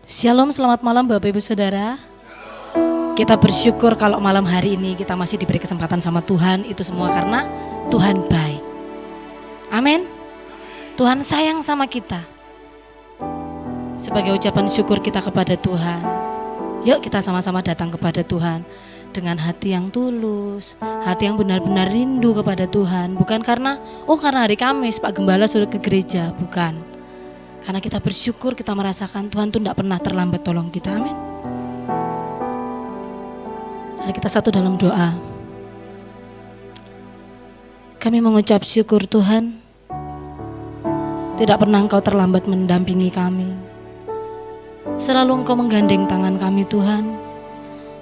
Shalom, selamat malam Bapak Ibu Saudara. Kita bersyukur kalau malam hari ini kita masih diberi kesempatan sama Tuhan. Itu semua karena Tuhan baik. Amin. Tuhan sayang sama kita. Sebagai ucapan syukur kita kepada Tuhan, yuk kita sama-sama datang kepada Tuhan dengan hati yang tulus, hati yang benar-benar rindu kepada Tuhan. Bukan karena hari Kamis Pak Gembala suruh ke gereja, bukan. Karena kita bersyukur, kita merasakan Tuhan tuh tidak pernah terlambat tolong kita. Amin. Mari kita satu dalam doa. Kami mengucap syukur Tuhan, tidak pernah Engkau terlambat mendampingi kami. Selalu Engkau menggandeng tangan kami Tuhan,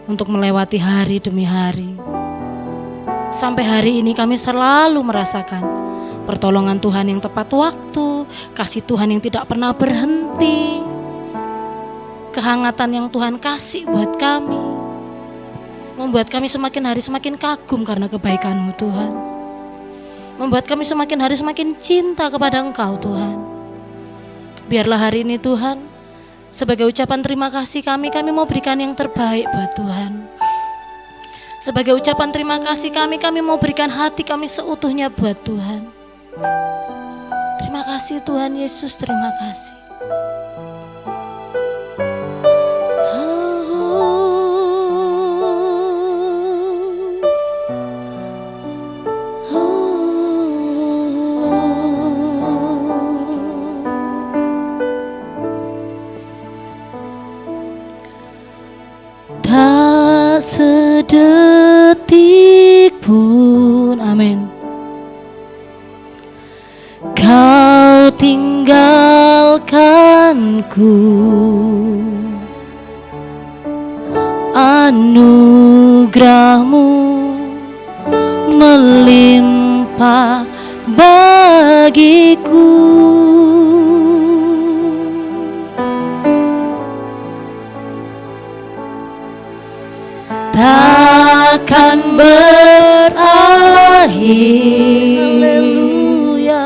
untuk melewati hari demi hari. Sampai hari ini kami selalu merasakan pertolongan Tuhan yang tepat waktu, kasih Tuhan yang tidak pernah berhenti, kehangatan yang Tuhan kasih buat kami, membuat kami semakin hari semakin kagum karena kebaikan-Mu Tuhan, membuat kami semakin hari semakin cinta kepada Engkau Tuhan. Biarlah hari ini Tuhan, sebagai ucapan terima kasih kami mau berikan yang terbaik buat Tuhan. Sebagai ucapan terima kasih kami mau berikan hati kami seutuhnya buat Tuhan. Terima kasih Tuhan Yesus, terima kasih. Tak sedetik pun, amin, Kau tinggalkanku. Anugerah-Mu melimpah bagiku. Takkan berakhir, haleluya,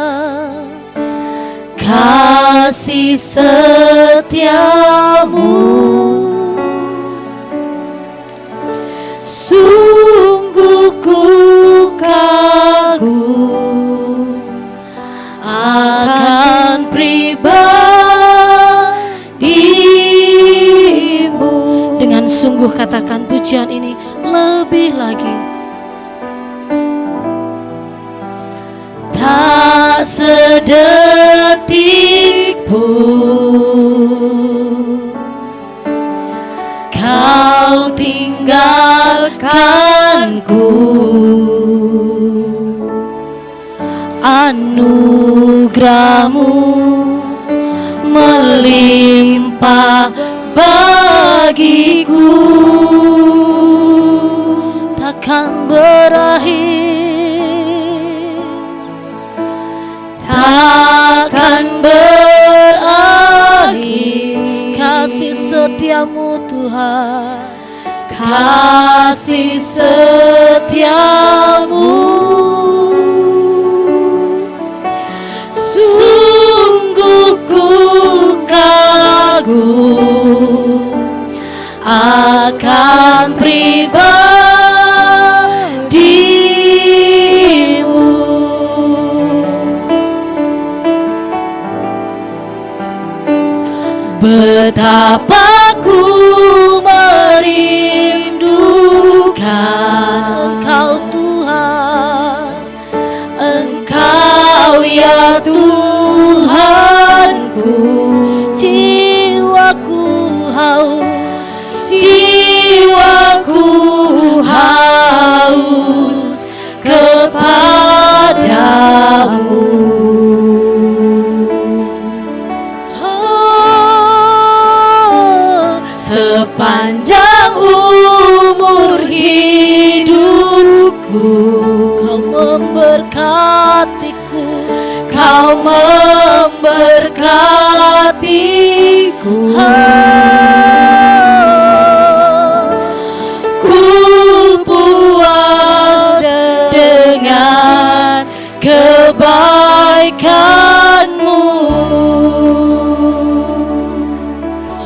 kasih setia-Mu. Sungguh ku kagum akan pribadi-Mu. Dengan sungguh katakan pujian ini lebih lagi. Tak sedetik pun Kau tinggalkanku. Anugerah-Mu melimpah bagiku. Takkan berakhir, takkan berakhir kasih setia-Mu Tuhan, kasih setia-Mu. Sungguh ku kagum akan pribadi-Mu. Betapa ku merindukan Engkau Tuhan, Engkau ya Tuhanku. Jiwaku haus, jiwaku haus kepadamu. Sepanjang umur hidupku Kau memberkatiku, Kau memberkatiku. Ku puas dengan kebaikan-Mu.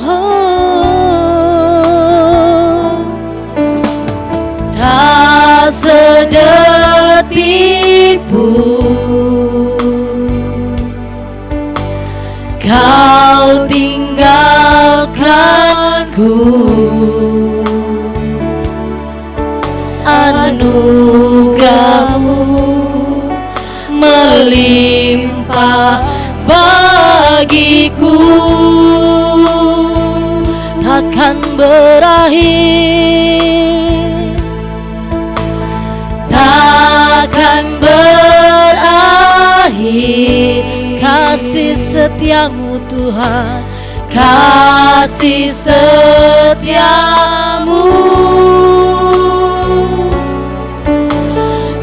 Oh. tipu, Kau tinggalkanku. Anugerah-Mu melimpah bagiku, takkan berakhir, takkan berakhir. Kasih setia-Mu Tuhan, kasih setia-Mu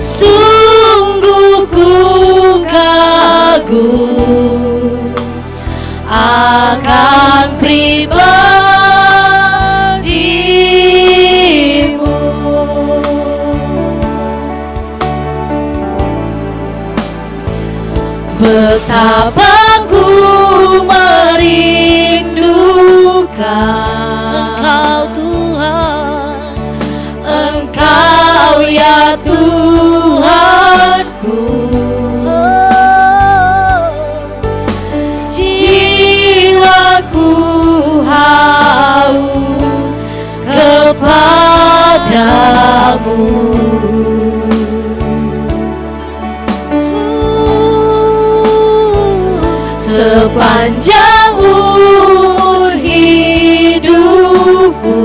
sungguh ku kagum akan pribadi-Mu. Betapa ku merindukan Engkau Tuhan, Engkau ya Tuhanku. Jiwaku haus kepadamu. Sepanjang umur hidupku,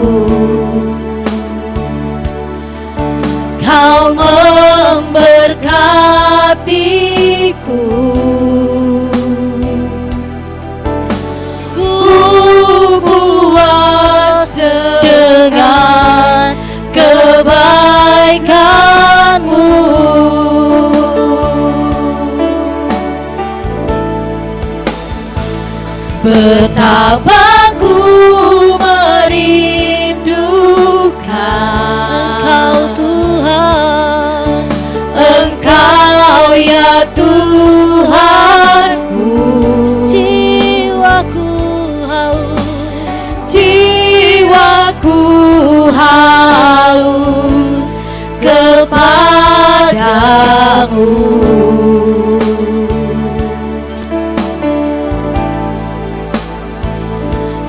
Kau memberkatiku. Ku puas dengan kebaikan-Mu. Betapa ku merindukan Engkau Tuhan, Engkau ya Tuhanku. Jiwaku haus kepadamu.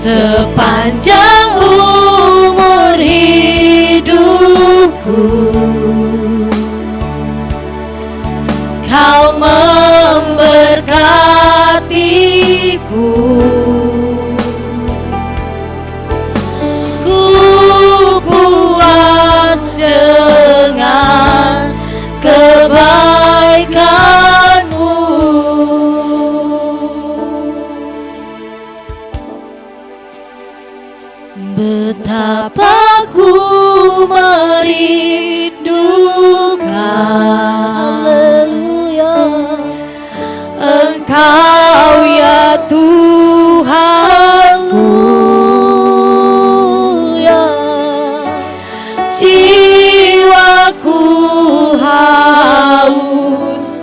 Sepanjang umur hidupku, Kau memberkatiku. Ku puas dengan kebaikan-Mu. Betapa ku merindukan, haleluya, Engkau ya Tuhanku, ya. Jiwaku haus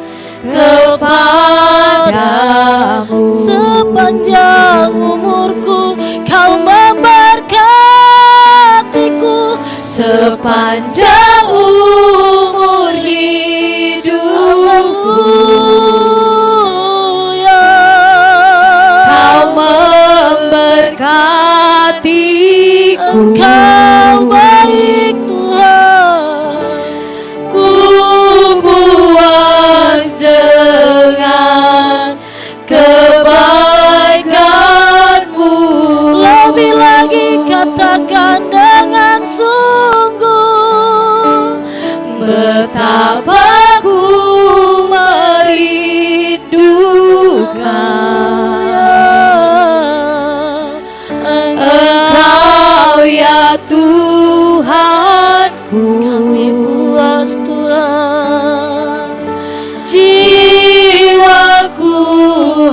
kepadamu. Sepanjang umurku Kau memberkatiku. Sepanjang umur hidupku, ya. Kau memberkatiku. Engkau baik Tuhan, ku puas dengan kebaikan-Mu. Lebih lagi katakan dengan sungguh, betapa ku merindukan Engkau ya Tuhanku. Kami puas Tuhan, jiwaku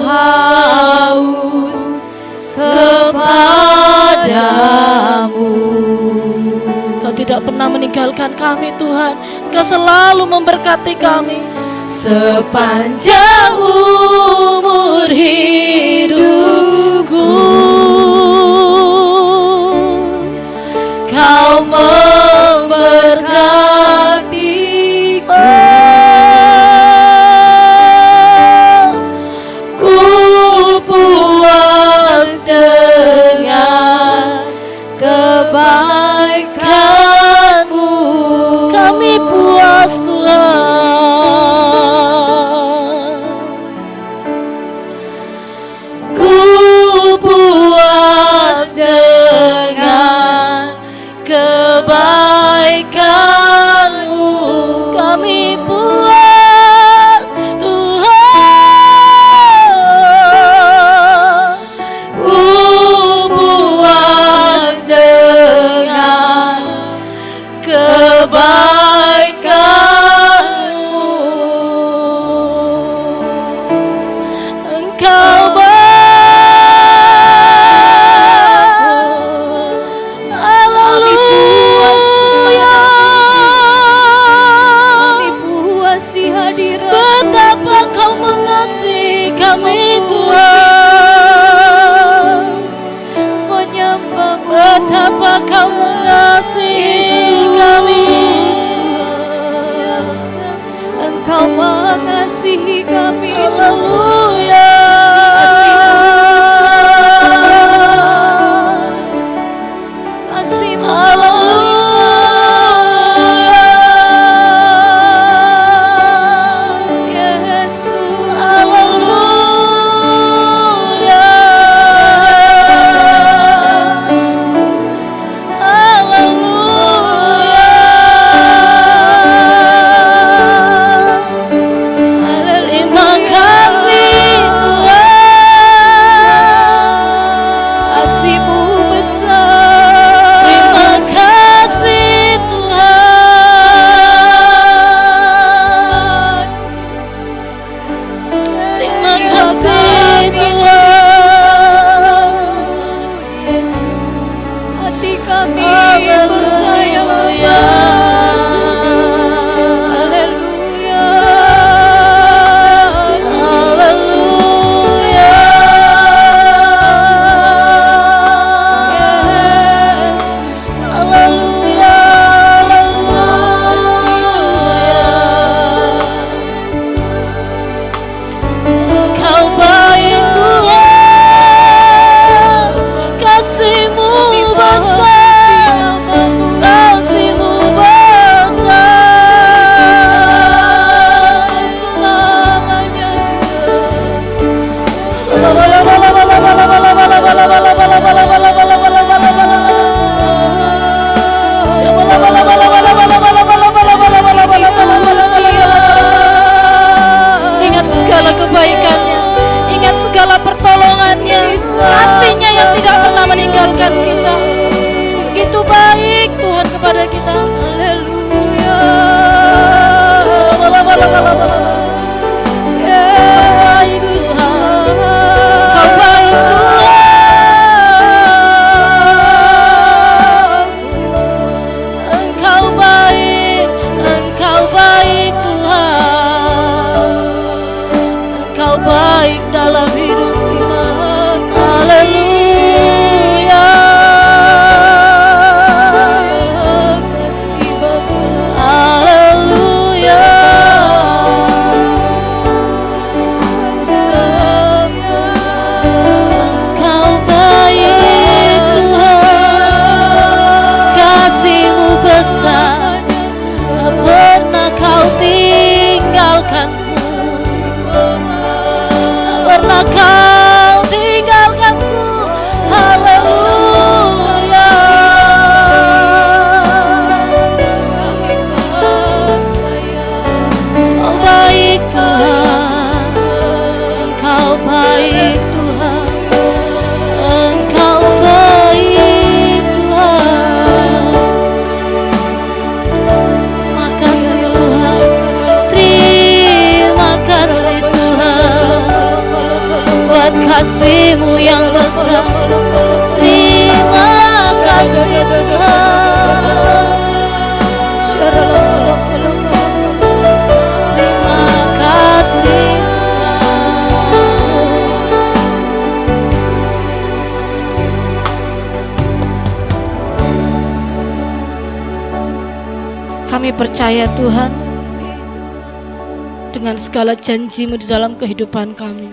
haus kepadamu. Kau tidak pernah meninggalkan kami Tuhan, Kau selalu memberkati kami. Sepanjang umur hidupku, Kau memberkatiku. puas Tuhan, ku puas dengan kebaikan-Mu. Kami puas Tuhan, ku puas dengan kebaikan-Mu. Engkau baik, haleluya. Kami puas di hadirat-Mu. Betapa Kau mengasihi kami Tuhan, menyembah-Mu. betapa Kau mengasihi kami. Engkau mengasihi kami. Haleluya. Kasih-Mu Haleluya. Yesus. Haleluya. Haleluya. Terima kasih Tuhan, Kasih-Mu besar. terima kasih Tuhan, terima kasih Tuhan. Hati kami Haleluya. percaya. Haleluya. Haleluya. Yesus. Haleluya. Engkau baik Tuhan, kasih-Mu besar, kasih-Mu besar. Selamanya Ingat segala kebaikannya, ingat segala pertolongannya, kasih-Nya yang tidak pernah meninggalkan kita. Begitu baik Tuhan kepada kita. Haleluya. Yesus. Engkau baik Tuhan, Engkau baik, Engkau baik Tuhan, Engkau baik dalam hidup kita. Haleluya. Kasih Bapa. Haleluya. Engkau baik Tuhan, kasih-Mu besar, tak pernah Kau tinggalkanku, tak pernah Kau tinggalkanku. Haleluya. Engkau baik Tuhan, Engkau baik Tuhan, Engkau baik Tuhan. Makasih Tuhan, terima kasih Tuhan, buat kasih-Mu yang besar. Terima kasih Tuhan, terima kasih Tuhan. Kami percaya Tuhan, dengan segala janji-Mu di dalam kehidupan kami,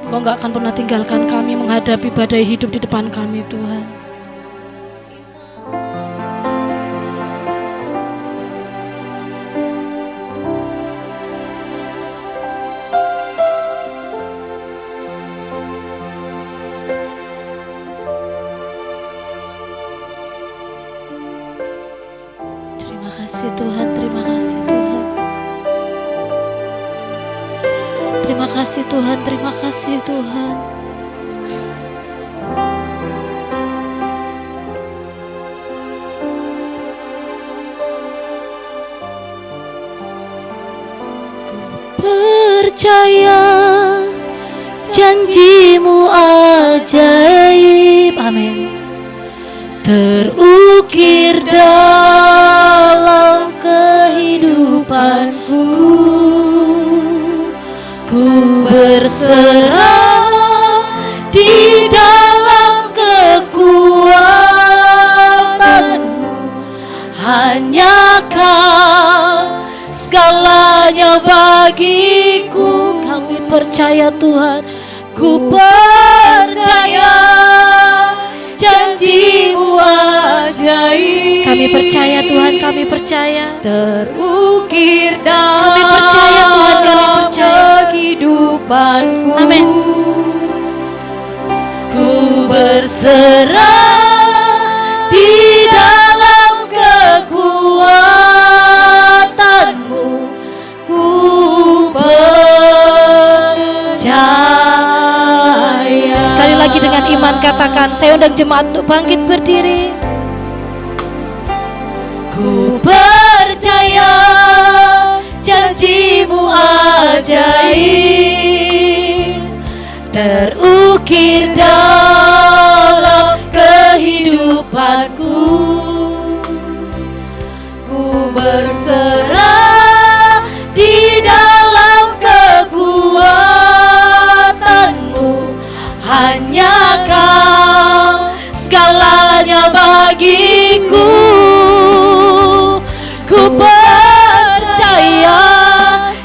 Engkau gak akan pernah tinggalkan kami menghadapi badai hidup di depan kami Tuhan. kasih Tuhan, terima kasih Tuhan. Terima kasih Tuhan, terima kasih Tuhan. Percaya janjimu ajaib, amin, terukir dalam kehidupanku. Ku berserah di dalam kekuatanmu, hanya Kau segalanya bagiku. Kami percaya Tuhan, ku percaya janjimu ajaib. Kami percaya Tuhan, kami percaya terukir kami percaya Tuhan, kami percaya kehidupanku. Amin. Ku berserah di dalam kekuatanmu, ku percaya. Sekali lagi dengan iman katakan, saya undang jemaat untuk bangkit berdiri. Ku percaya janjimu ajaib, terukir dalam kehidupanku. Ku berserah di dalam kekuatanmu, hanya Kau segalanya bagiku. Ku percaya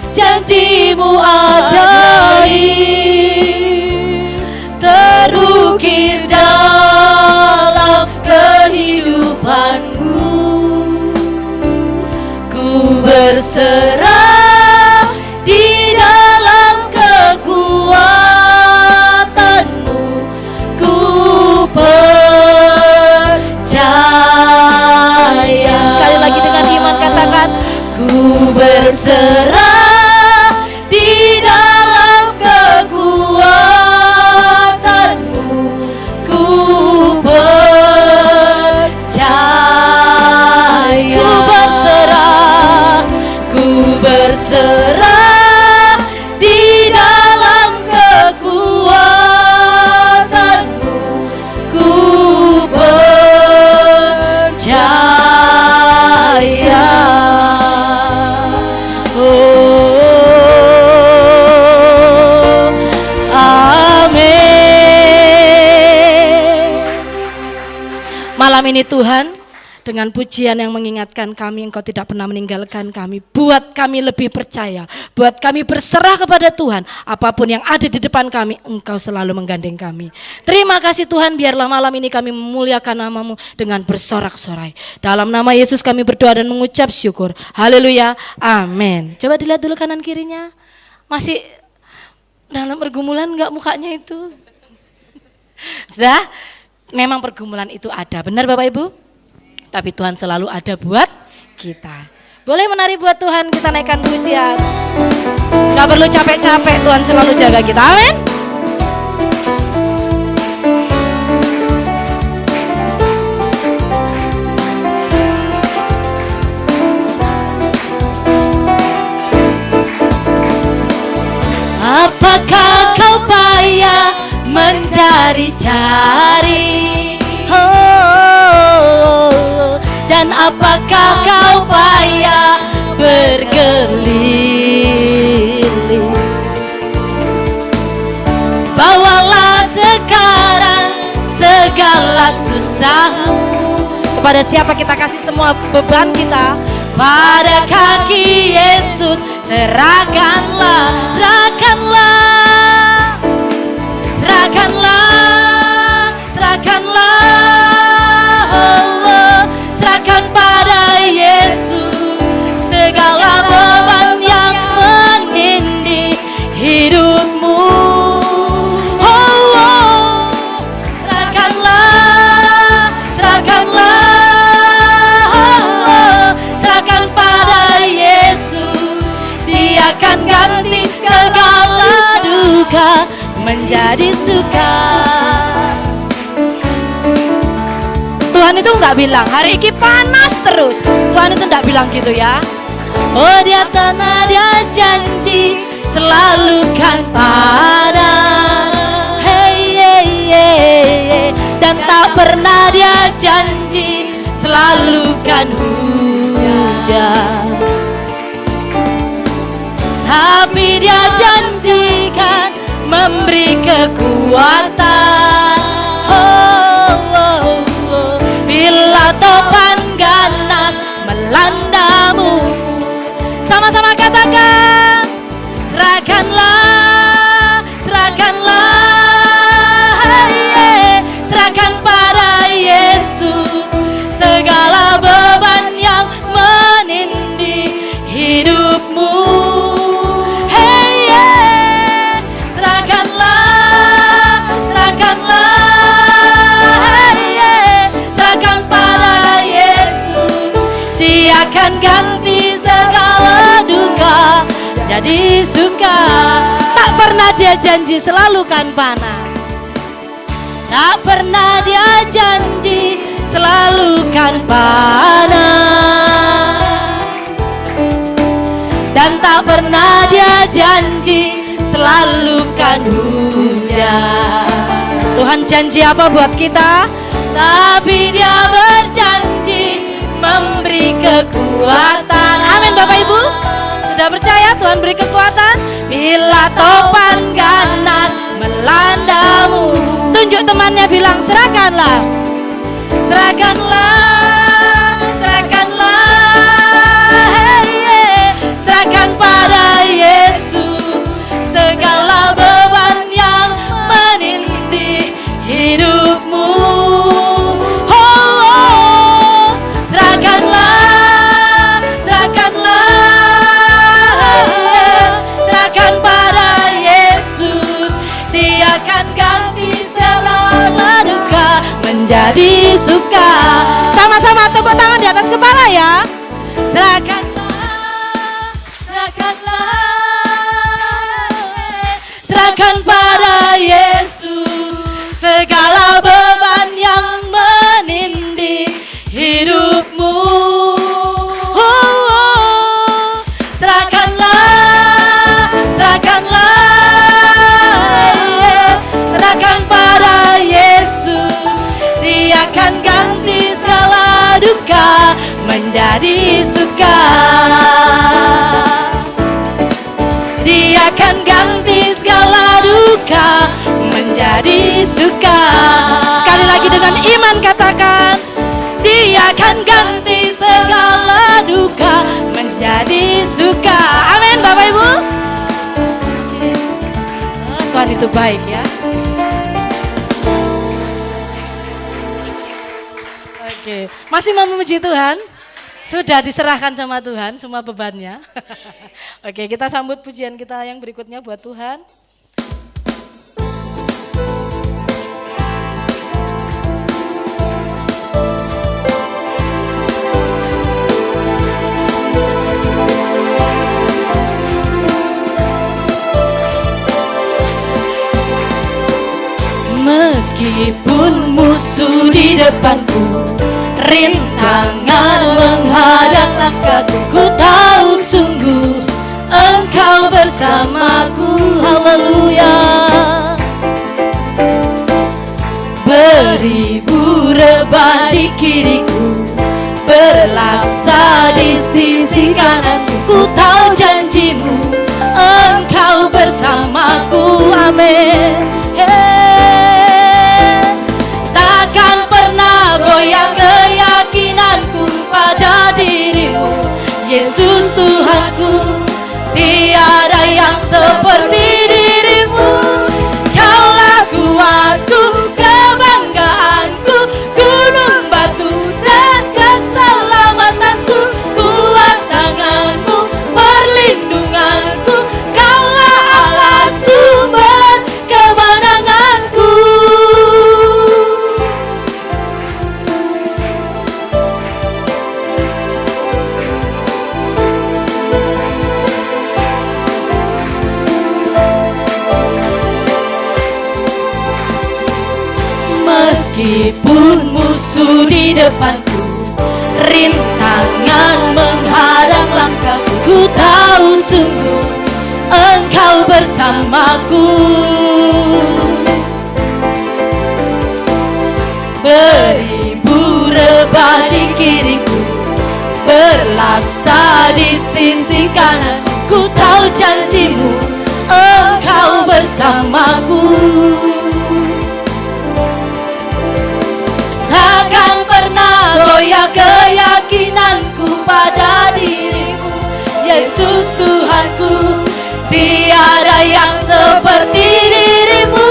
janjimu ajaib, terukir dalam kehidupanmu. Ku berserah di dalam kekuatanmu, ku percaya. Sekali lagi dengan iman katakan, ku berserah di dalam kekuatanmu, ku percaya. Ku berserah, ku berserah di dalam kekuatanmu, ku percaya. Oh, amin. Malam ini Tuhan, dengan pujian yang mengingatkan kami, Engkau tidak pernah meninggalkan kami. Buat kami lebih percaya, buat kami berserah kepada Tuhan. Apapun yang ada di depan kami, Engkau selalu menggandeng kami. Terima kasih Tuhan, biarlah malam ini kami memuliakan nama-Mu dengan bersorak-sorai. Dalam nama Yesus kami berdoa dan mengucap syukur. Haleluya, amin. Coba dilihat dulu kanan kirinya. Masih dalam pergumulan enggak mukanya itu? Sudah? Memang pergumulan itu ada, benar Bapak Ibu? Tapi Tuhan selalu ada buat kita. Boleh menari buat Tuhan, kita naikkan pujian. Gak perlu capek-capek, Tuhan selalu jaga kita, amin. Apakah kau payah mencari-cari? Dan apakah kau payah berkeliling? Bawalah sekarang segala susahmu. Kepada siapa kita kasih semua beban kita? Pada kaki Yesus serahkanlah, serahkanlah, serahkanlah, serahkanlah. Serahkan pada Yesus segala beban yang menindih hidupmu. Serahkanlah, serahkanlah, serahkan menjadi suka. Tuhan itu nggak bilang hari ini panas terus. Tuhan itu nggak bilang gitu ya. Oh dia tanah dia janji selalu kan panas. Hey, hey, hey, hey. Dan tak pernah dia janji selalu kan hujan. Tapi dia janjikan memberi kekuatan. Oh, oh, oh. Bila topan ganas melandamu, sama-sama katakan, serahkanlah, serahkanlah, hey, serahkan pada Yesus segala beban yang menindih hidupmu. Akan ganti segala duka jadi suka. Tak pernah dia janji selalu kan panas. Tak pernah dia janji selalu kan panas. Dan tak pernah dia janji selalu kan hujan. Tuhan janji apa buat kita? Tapi dia berjanji memberi kekuatan. Amin Bapak Ibu. Sudah percaya Tuhan beri kekuatan? Bila topan ganas melandamu. Tunjuk temannya bilang serahkanlah. Serahkanlah. Serahkanlah. Hey, hey. Serahkan pada Yesus segala beban yang menindih hidupmu. Menjadi suka. Sama-sama tepuk tangan di atas kepala ya. Serahkanlah, serahkanlah, serahkan pada Yesus segala beban yang menindih hidupmu. Oh, oh. Serahkanlah, serahkanlah, serahkan pada Yesus. Dia akan ganti segala duka menjadi suka. Dia akan ganti segala duka menjadi suka. Sekali lagi dengan iman katakan, Dia akan ganti segala duka menjadi suka. Amin Bapak Ibu. Tuhan itu baik ya. Oke, masih mau memuji Tuhan? Sudah diserahkan sama Tuhan semua bebannya. Oke, kita sambut pujian kita yang berikutnya buat Tuhan. Meskipun musuh di depanku, rintangan menghadang langkahku, ku tahu sungguh Engkau bersamaku. Haleluya. Beribu rebah di kiriku, berlaksa di sisi kananku, ku tahu janjimu Engkau bersamaku. Amin. Takkan pernah goyang keyakinanku pada dirimu, Yesus Tuhanku. Tiada yang seperti dirimu. Kaulah kuatku, kebanggaanku, gunung batu dan keselamatanku, kuat tanganmu, perlindunganku. Kaulah Allah sumber kemenanganku. Meskipun musuh di depanku, rintangan menghadang langkahku, ku tahu sungguh Engkau bersamaku. Beribu rebah di kiriku, berlaksa di sisi kanan, ku tahu janjimu Engkau bersamaku. Takkan pernah goyah keyakinanku pada dirimu, Yesus Tuhanku. Tiada yang seperti dirimu.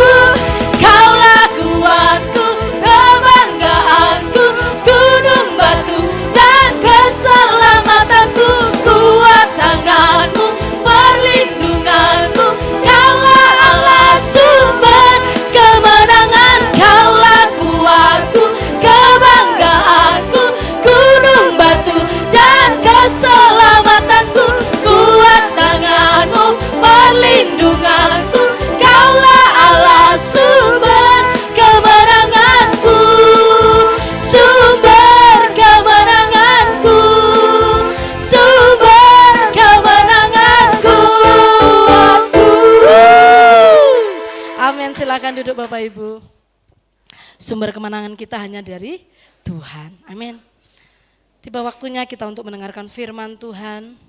Kaulah kuatku, kebanggaanku, gunung batu dan keselamatanku. Kuat tanganmu, perlindunganmu, Kaulah Allah sumber kemenangan. Kaulah kuatku, kebanggaanku, gunung batu dan keselamatanku. Kuat tanganmu, perlindunganku, Kaulah Allah sumber kemenanganku. Sumber kemenanganku, sumber kemenanganku. Amin. Silakan duduk Bapak Ibu. Sumber kemenangan kita hanya dari Tuhan. Amin. Tiba waktunya kita untuk mendengarkan firman Tuhan.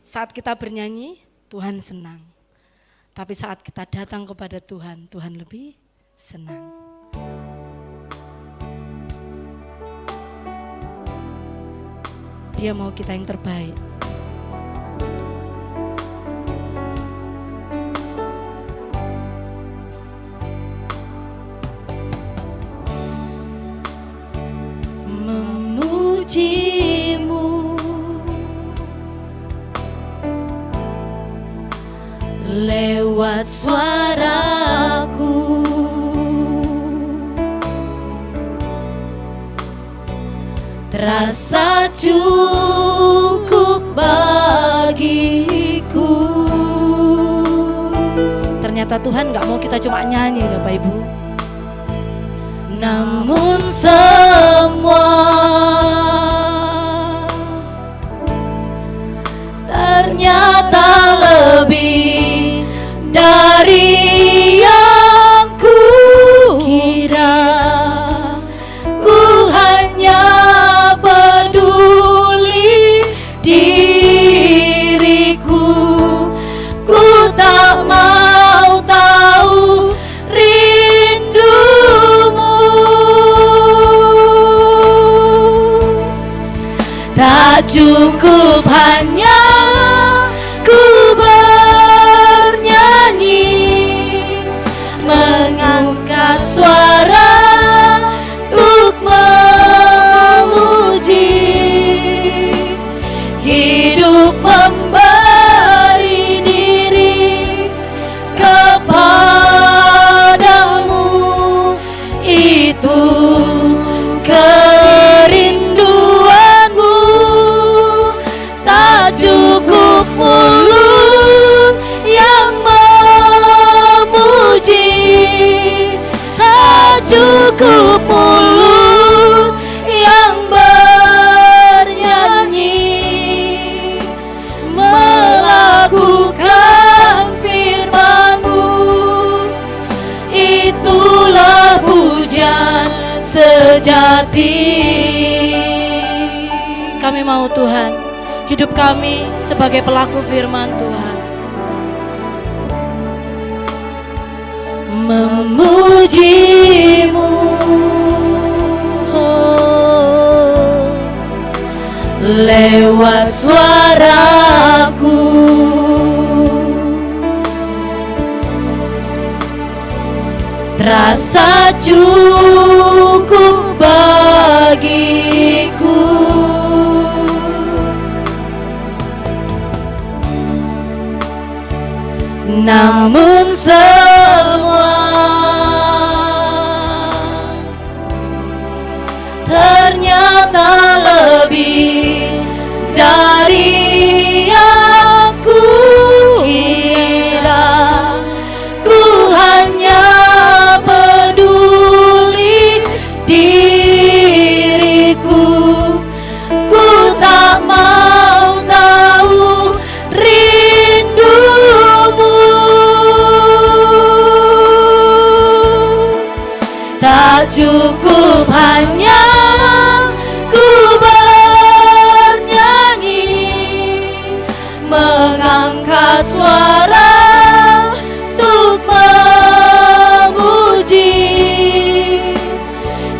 Saat kita bernyanyi, Tuhan senang. Tapi saat kita datang kepada Tuhan, Tuhan lebih senang. Dia mau kita yang terbaik. Memujimu lewat suaraku, terasa cukup bagiku. Ternyata Tuhan gak mau kita cuma nyanyi Bapak Ibu. Namun semua ternyata lebih dari yang ku kira. Ku hanya peduli diriku, ku tak mau tahu rindumu. Tak cukup hanya ku bernyanyi, mengangkat suara untuk memuji. Hidup memberi diri kepadamu, itu kerinduanmu. Tak cukup mulut yang memuji, tak cukup mulut yang bernyanyi, melakukan firman-Mu, itulah pujian sejati. Kami mau Tuhan, hidup kami sebagai pelaku firman Tuhan. Memujimu lewat suaraku, terasa cukup bagiku. Namun semua ternyata lebih dari yang ku kira. Ku hanya Tak cukup hanya ku bernyanyi, mengangkat suara untuk memuji.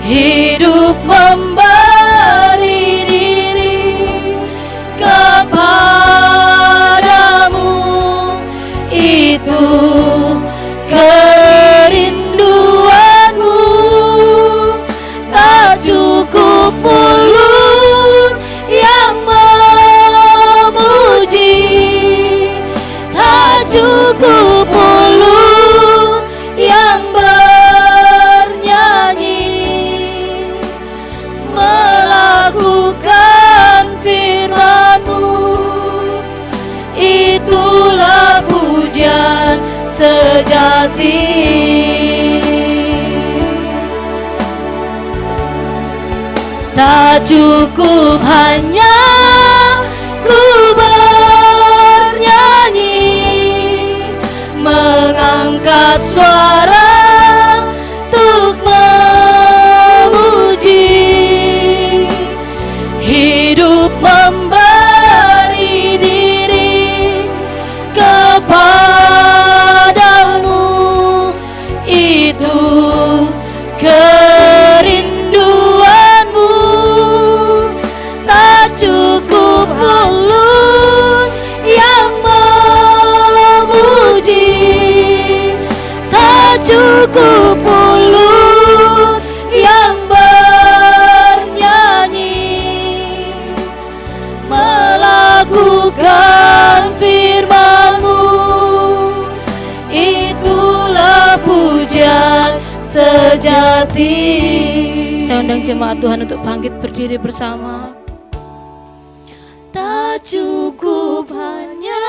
Hidup memberi diri kepadamu, itu kerinduanmu. Tak cukup mulut yang memuji, tak cukup mulut yang bernyanyi, melakukan firman-Mu, itulah pujian sejati. Tak cukup hanya ku bernyanyi, mengangkat suara untuk memuji. Hidup memberi diri kepadamu, itu kerinduanmu. Tak cukup mulut yang memuji, tak cukup mulut yang bernyanyi, melakukan firman-Mu, itulah pujian sejati. Saya undang jemaat Tuhan untuk bangkit berdiri bersama. Tak cukup hanya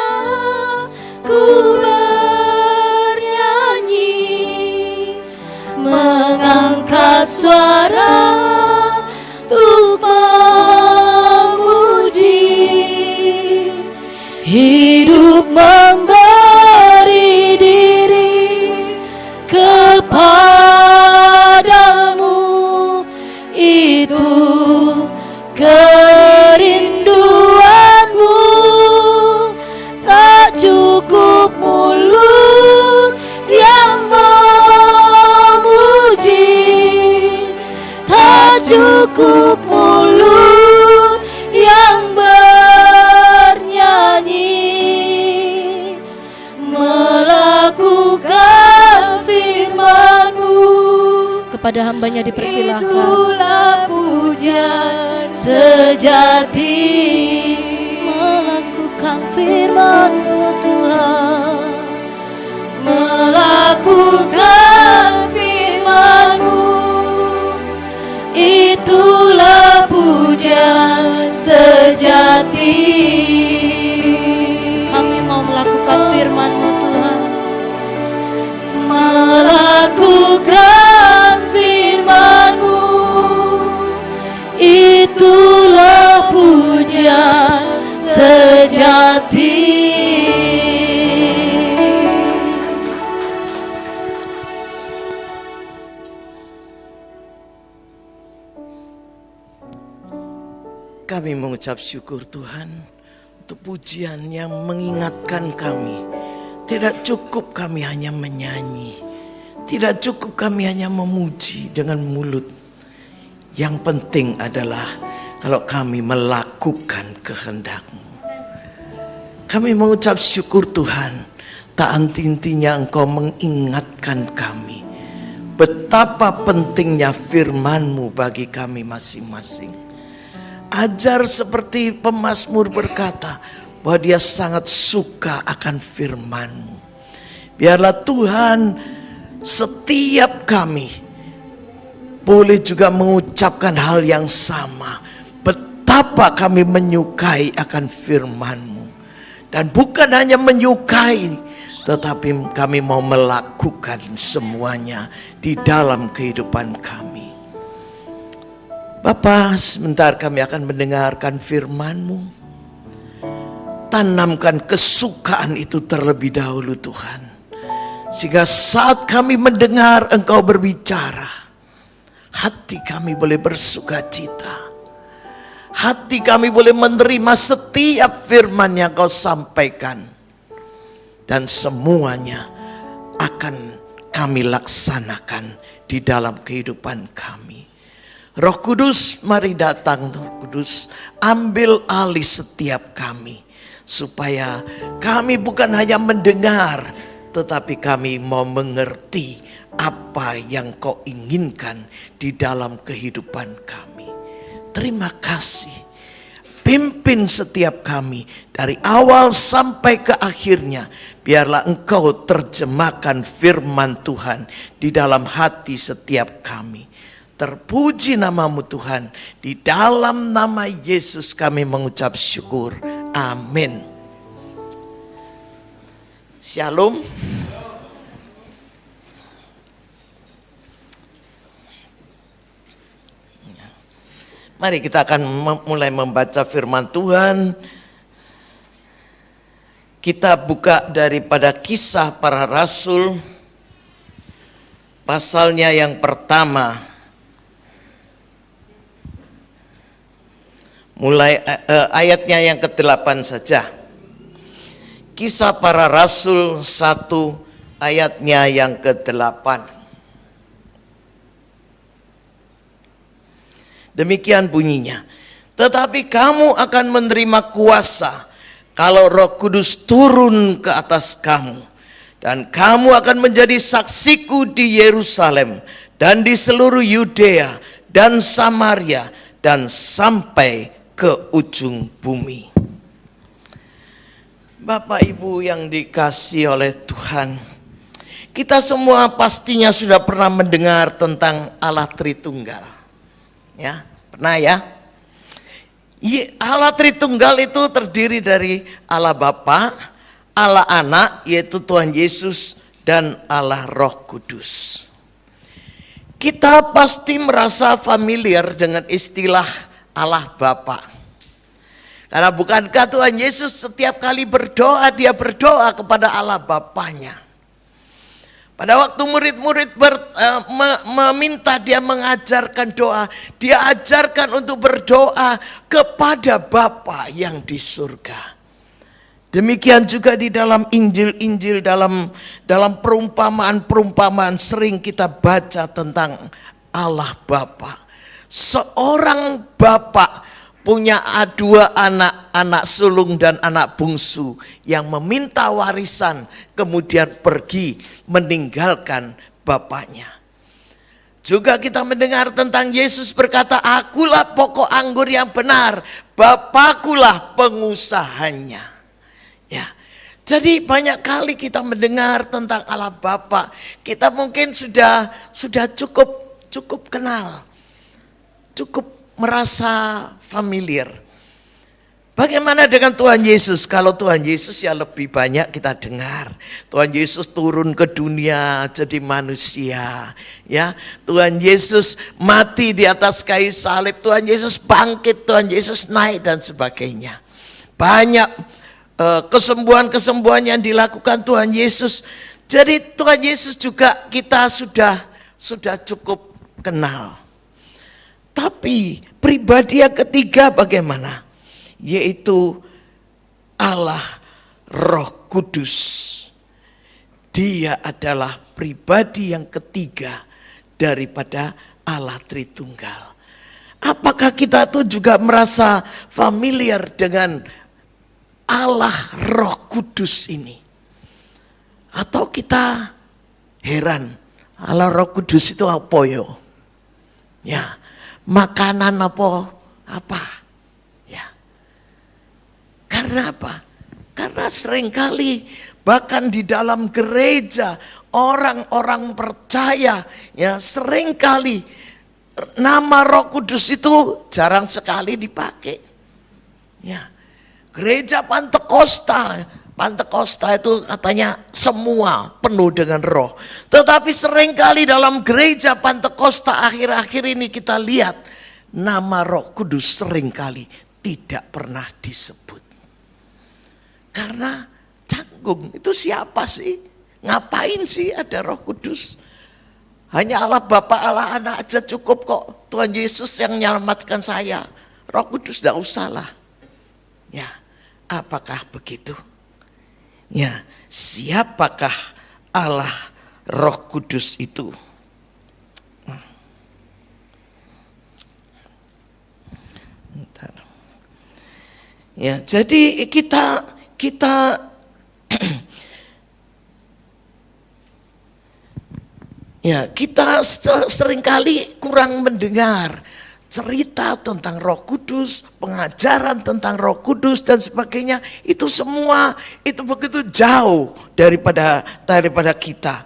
ku bernyanyi, mengangkat suara untuk memuji. Hidup memberi diri kepadamu, itu kerinduanmu. Tak cukup mulut yang memuji, tak cukup mulut yang bernyanyi, melakukan firman-Mu. Kepada hambanya dipersilahkan. Itulah pujian sejati. Melakukan firman-Mu Tuhan, Melakukan firman-Mu, itulah pujian sejati. kami mau melakukan firman-Mu Tuhan. Melakukan firman-Mu, itulah pujian sejati. Kami mengucap syukur Tuhan untuk pujian yang mengingatkan kami. Tidak cukup kami hanya menyanyi, tidak cukup kami hanya memuji dengan mulut. Yang penting adalah kalau kami melakukan kehendak-Mu. Kami mengucap syukur Tuhan, tak henti-hentinya Engkau mengingatkan kami betapa pentingnya firman-Mu bagi kami masing-masing. Ajar seperti pemazmur berkata bahwa dia sangat suka akan firman-Mu. Biarlah Tuhan setiap kami boleh juga mengucapkan hal yang sama. Betapa kami menyukai akan firman-Mu. Dan bukan hanya menyukai, tetapi kami mau melakukan semuanya di dalam kehidupan kami. Bapa, sebentar kami akan mendengarkan firman-Mu. Tanamkan kesukaan itu terlebih dahulu Tuhan. Sehingga saat kami mendengar Engkau berbicara, hati kami boleh bersuka cita. Hati kami boleh menerima setiap firman yang Kau sampaikan. Dan semuanya akan kami laksanakan di dalam kehidupan kami. Roh Kudus, mari datang Roh Kudus, ambil alih setiap kami. Supaya kami bukan hanya mendengar, tetapi kami mau mengerti apa yang Kau inginkan di dalam kehidupan kami. Terima kasih. Pimpin setiap kami dari awal sampai ke akhirnya. Biarlah Engkau terjemahkan firman Tuhan di dalam hati setiap kami. Terpuji nama-Mu Tuhan. Di dalam nama Yesus kami mengucap syukur. Amin. Shalom. Mari kita akan mulai membaca firman Tuhan. Kita buka daripada Kisah Para Rasul, pasalnya yang pertama. Mulai ayatnya yang ke-8 saja. Kisah Para Rasul 1 ayatnya yang ke-8. Demikian bunyinya. Tetapi kamu akan menerima kuasa kalau Roh Kudus turun ke atas kamu. Dan kamu akan menjadi saksiku di Yerusalem dan di seluruh Yudea dan Samaria dan sampai ke ujung bumi. Bapak Ibu yang dikasihi oleh Tuhan, kita semua pastinya sudah pernah mendengar tentang Allah Tritunggal. Ya, pernah ya? Allah Tritunggal itu terdiri dari Allah Bapa, Allah Anak yaitu Tuhan Yesus, dan Allah Roh Kudus. Kita pasti merasa familiar dengan istilah Allah Bapa. Karena bukankah Tuhan Yesus setiap kali berdoa, dia berdoa kepada Allah Bapanya. Pada waktu murid-murid meminta dia mengajarkan doa, dia ajarkan untuk berdoa kepada Bapa yang di surga. Demikian juga di dalam Injil-Injil, dalam perumpamaan-perumpamaan sering kita baca tentang Allah Bapa. Seorang Bapa punya dua anak sulung dan anak bungsu yang meminta warisan kemudian pergi meninggalkan bapaknya. Juga kita mendengar tentang Yesus berkata, akulah pokok anggur yang benar, Bapakulah pengusahanya. Ya. Jadi banyak kali kita mendengar tentang Allah Bapa. Kita mungkin sudah cukup kenal. Cukup merasa familiar. Bagaimana dengan Tuhan Yesus? Kalau Tuhan Yesus ya lebih banyak kita dengar. Tuhan Yesus turun ke dunia jadi manusia, ya. Tuhan Yesus mati di atas kayu salib, Tuhan Yesus bangkit, Tuhan Yesus naik dan sebagainya. Banyak kesembuhan-kesembuhan yang dilakukan Tuhan Yesus. Jadi Tuhan Yesus juga kita sudah cukup kenal. Tapi pribadi yang ketiga bagaimana? Yaitu Allah Roh Kudus. Dia adalah pribadi yang ketiga daripada Allah Tritunggal. Apakah kita tuh juga merasa familiar dengan Allah Roh Kudus ini? Atau kita heran, Allah Roh Kudus itu apa yo? Ya, makanan apa? Ya. Karena apa? Karena seringkali bahkan di dalam gereja orang-orang percaya ya seringkali nama Roh Kudus itu jarang sekali dipakai. Ya. Gereja Pantekosta itu katanya semua penuh dengan roh. Tetapi seringkali dalam gereja Pantekosta akhir-akhir ini kita lihat nama Roh Kudus seringkali tidak pernah disebut. Karena canggung, itu siapa sih? Ngapain sih ada Roh Kudus? Hanya Allah Bapa, Allah Anak aja cukup kok. Tuhan Yesus yang menyelamatkan saya. Roh Kudus tidak usahlah. Ya, apakah begitu? Ya, siapakah Allah Roh Kudus itu? Ya, jadi kita ya, kita seringkali kurang mendengar cerita tentang Roh Kudus, pengajaran tentang Roh Kudus dan sebagainya. Itu semua itu begitu jauh daripada kita.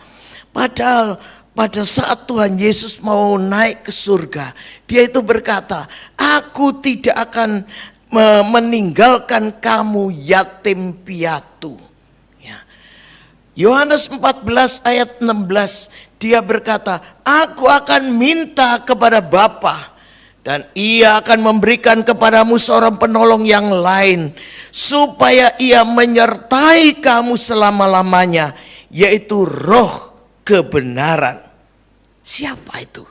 Padahal pada saat Tuhan Yesus mau naik ke surga, dia itu berkata, "Aku tidak akan meninggalkan kamu yatim piatu." Yohanes 14 ayat 16, dia berkata, "Aku akan minta kepada Bapa dan ia akan memberikan kepadamu seorang penolong yang lain, supaya ia menyertai kamu selama-lamanya, yaitu Roh kebenaran." Siapa itu?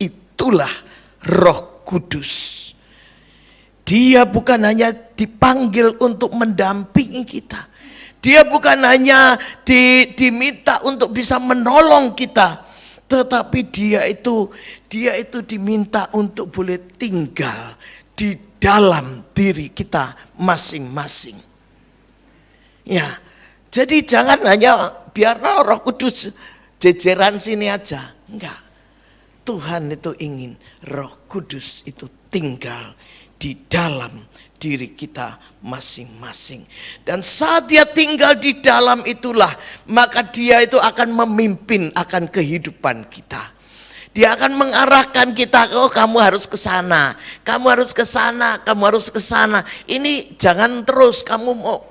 Itulah Roh Kudus. Dia bukan hanya dipanggil untuk mendampingi kita. Dia bukan hanya diminta untuk bisa menolong kita, tetapi dia itu diminta untuk boleh tinggal di dalam diri kita masing-masing. Ya, jadi jangan hanya biarlah Roh Kudus jejeran sini aja, enggak. Tuhan itu ingin Roh Kudus itu tinggal di dalam diri kita masing-masing. Dan saat dia tinggal di dalam itulah, maka dia itu akan memimpin akan kehidupan kita. Dia akan mengarahkan kita, "Oh, kamu harus ke sana, kamu harus ke sana, kamu harus ke sana. Ini jangan terus, kamu mau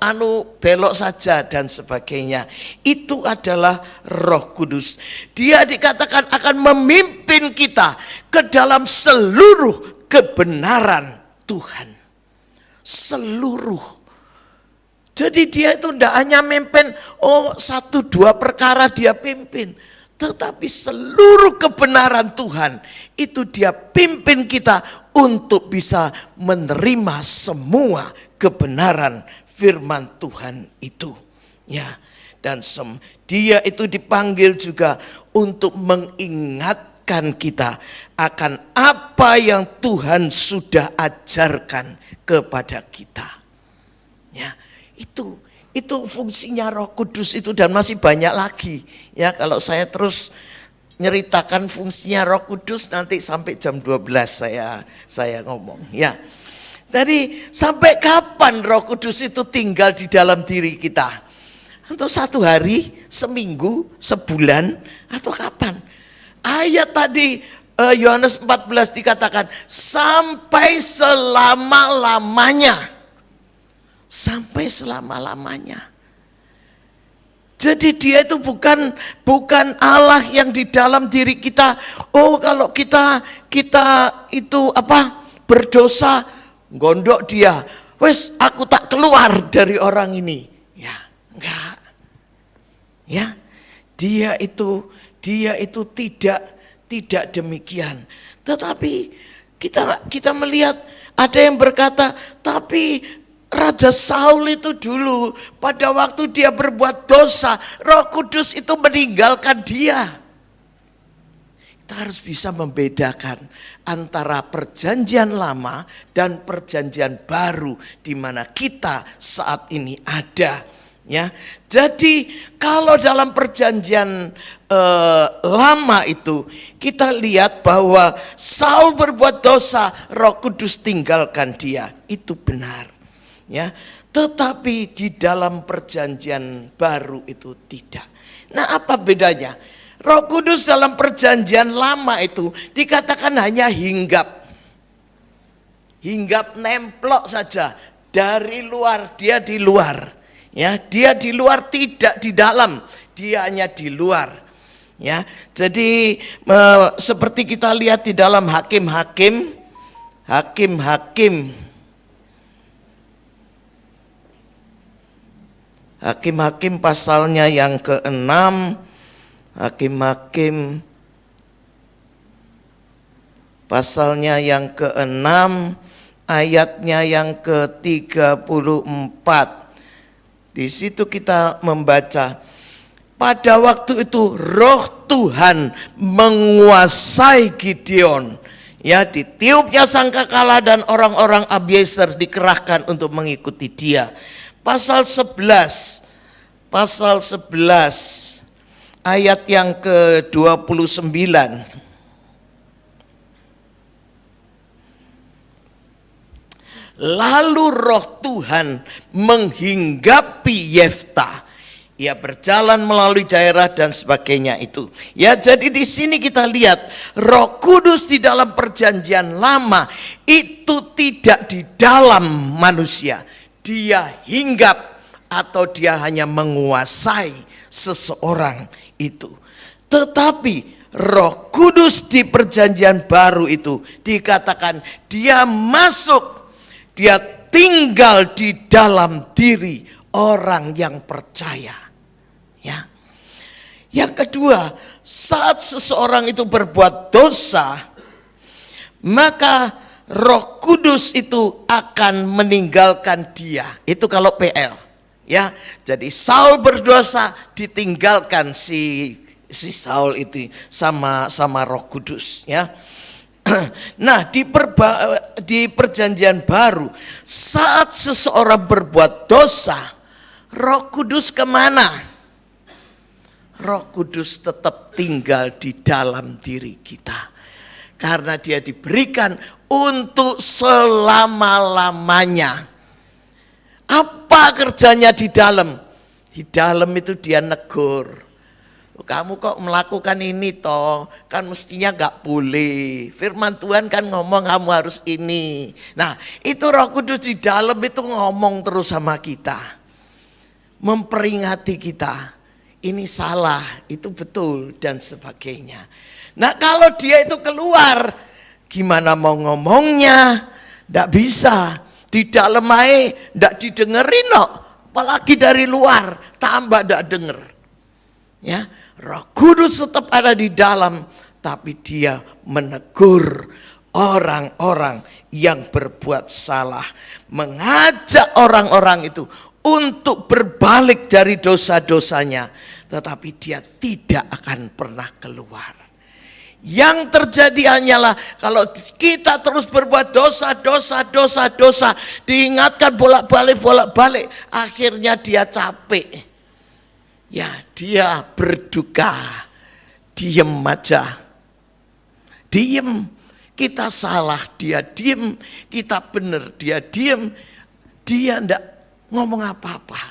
belok saja," dan sebagainya. Itu adalah Roh Kudus. Dia dikatakan akan memimpin kita ke dalam seluruh kebenaran Tuhan. Seluruh. Jadi dia itu tidak hanya memimpin 1-2 perkara dia pimpin, tetapi seluruh kebenaran Tuhan itu dia pimpin kita untuk bisa menerima semua kebenaran firman Tuhan itu. Ya, dan dia itu dipanggil juga untuk mengingatkan kita akan apa yang Tuhan sudah ajarkan kepada kita. Ya, itu fungsinya Roh Kudus itu, dan masih banyak lagi. Ya, kalau saya terus nyeritakan fungsinya Roh Kudus nanti sampai jam 12 saya ngomong. Ya. Jadi sampai kapan Roh Kudus itu tinggal di dalam diri kita? Untuk 1 hari, seminggu, sebulan, atau kapan? Ayat tadi Yohanes 14 dikatakan sampai selama-lamanya. Sampai selama-lamanya. Jadi dia itu bukan Allah yang di dalam diri kita. Oh, kalau kita itu berdosa, gondok dia. Wes, aku tak keluar dari orang ini. Ya, enggak. Ya. Dia itu tidak demikian. Tetapi kita melihat ada yang berkata, tapi Raja Saul itu dulu pada waktu dia berbuat dosa, Roh Kudus itu meninggalkan dia. Kita harus bisa membedakan antara perjanjian lama dan perjanjian baru di mana kita saat ini ada. Ya, jadi kalau dalam perjanjian lama itu kita lihat bahwa Saul berbuat dosa, Roh Kudus tinggalkan dia, itu benar. Ya, tetapi di dalam perjanjian baru itu tidak. Nah, apa bedanya? Roh Kudus dalam perjanjian lama itu dikatakan hanya hinggap nemplok saja dari luar, dia di luar. Ya, dia di luar, tidak di dalam, dia hanya di luar. Ya, jadi seperti kita lihat di dalam Hakim-Hakim pasalnya yang ke-6, Hakim-Hakim pasalnya yang ke-6, ayatnya yang ke-34. Di situ kita membaca, pada waktu itu roh Tuhan menguasai Gideon. Ya, ditiupnya sangkakala dan orang-orang Abiezer dikerahkan untuk mengikuti dia. Pasal 11 ayat yang ke-29. Lalu roh Tuhan menghinggapi Yefta. Ia berjalan melalui daerah dan sebagainya itu. Ya, jadi di sini kita lihat Roh Kudus di dalam perjanjian lama itu tidak di dalam manusia. Dia hinggap atau dia hanya menguasai seseorang itu. Tetapi Roh Kudus di perjanjian baru itu dikatakan dia masuk, dia tinggal di dalam diri orang yang percaya. Ya. Yang kedua, saat seseorang itu berbuat dosa, maka Roh Kudus itu akan meninggalkan dia. Itu kalau PL. Ya, jadi Saul berdosa, ditinggalkan si Saul itu sama Roh Kudus. Ya. Nah, di perjanjian baru, saat seseorang berbuat dosa, Roh Kudus kemana? Roh Kudus tetap tinggal di dalam diri kita. Karena dia diberikan untuk selama-lamanya. Apa kerjanya di dalam? Di dalam itu dia negur. Kamu kok melakukan ini toh? Kan mestinya gak boleh. Firman Tuhan kan ngomong kamu harus ini. Nah, itu Roh Kudus di dalam itu ngomong terus sama kita. Memperingati kita. Ini salah, itu betul, dan sebagainya. Nah, kalau dia itu keluar, gimana mau ngomongnya? Nggak bisa. Di dalam aja nggak didengerin no. Apalagi dari luar, tambah nggak denger. Ya, Roh Kudus tetap ada di dalam, tapi dia menegur orang-orang yang berbuat salah. Mengajak orang-orang itu untuk berbalik dari dosa-dosanya, tetapi dia tidak akan pernah keluar. Yang terjadi hanyalah kalau kita terus berbuat dosa, diingatkan bolak-balik, akhirnya dia capek. Ya, dia berduka, diem aja. Diem, kita salah, dia diem, kita benar, dia diem, dia enggak ngomong apa-apa.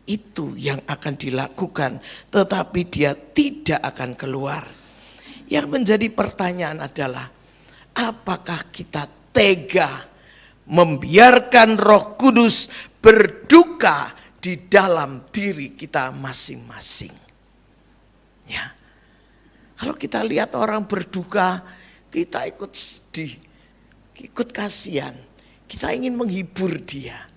Itu yang akan dilakukan, tetapi dia tidak akan keluar. Yang menjadi pertanyaan adalah, apakah kita tega membiarkan Roh Kudus berduka di dalam diri kita masing-masing? Ya. Kalau kita lihat orang berduka, kita ikut sedih, ikut kasihan. Kita ingin menghibur dia.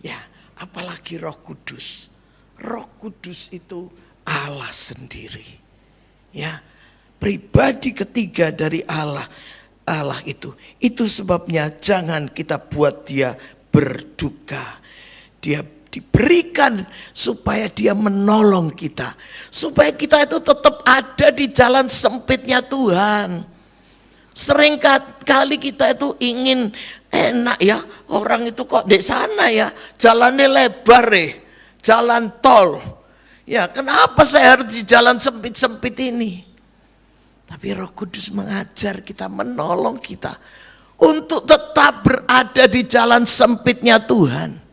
Ya, apalagi Roh Kudus. Roh Kudus itu Allah sendiri. Ya, pribadi ketiga dari Allah. Allah itu. Itu sebabnya jangan kita buat dia berduka. Dia diberikan supaya dia menolong kita. Supaya kita itu tetap ada di jalan sempitnya Tuhan. Sering kali kita itu ingin enak ya, orang itu kok di sana ya, jalannya lebar jalan tol. Ya, kenapa saya harus di jalan sempit-sempit ini? Tapi Roh Kudus mengajar kita, menolong kita untuk tetap berada di jalan sempitnya Tuhan.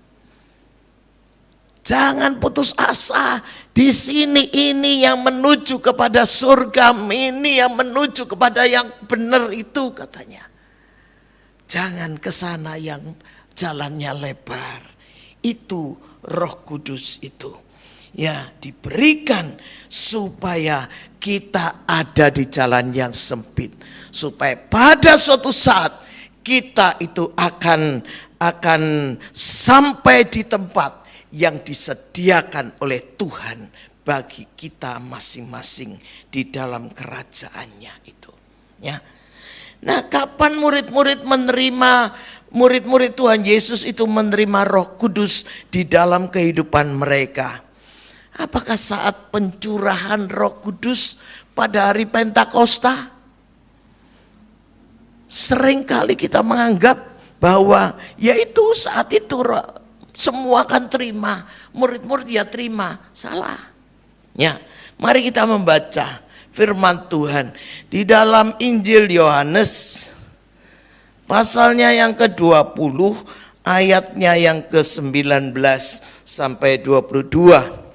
Jangan putus asa. Di sini ini yang menuju kepada surga, ini yang menuju kepada yang benar itu katanya. Jangan ke sana yang jalannya lebar. Itu Roh Kudus itu. Ya, diberikan supaya kita ada di jalan yang sempit. Supaya pada suatu saat kita itu akan sampai di tempat yang disediakan oleh Tuhan bagi kita masing-masing di dalam kerajaannya itu. Ya. Nah, kapan murid-murid Tuhan Yesus itu menerima Roh Kudus di dalam kehidupan mereka? Apakah saat pencurahan Roh Kudus pada hari Pentakosta? Seringkali kita menganggap bahwa yaitu saat itu semua akan terima, murid-murid ya terima. Salah. Ya, mari kita membaca firman Tuhan di dalam Injil Yohanes pasalnya yang ke-20 ayatnya yang ke-19 sampai 22.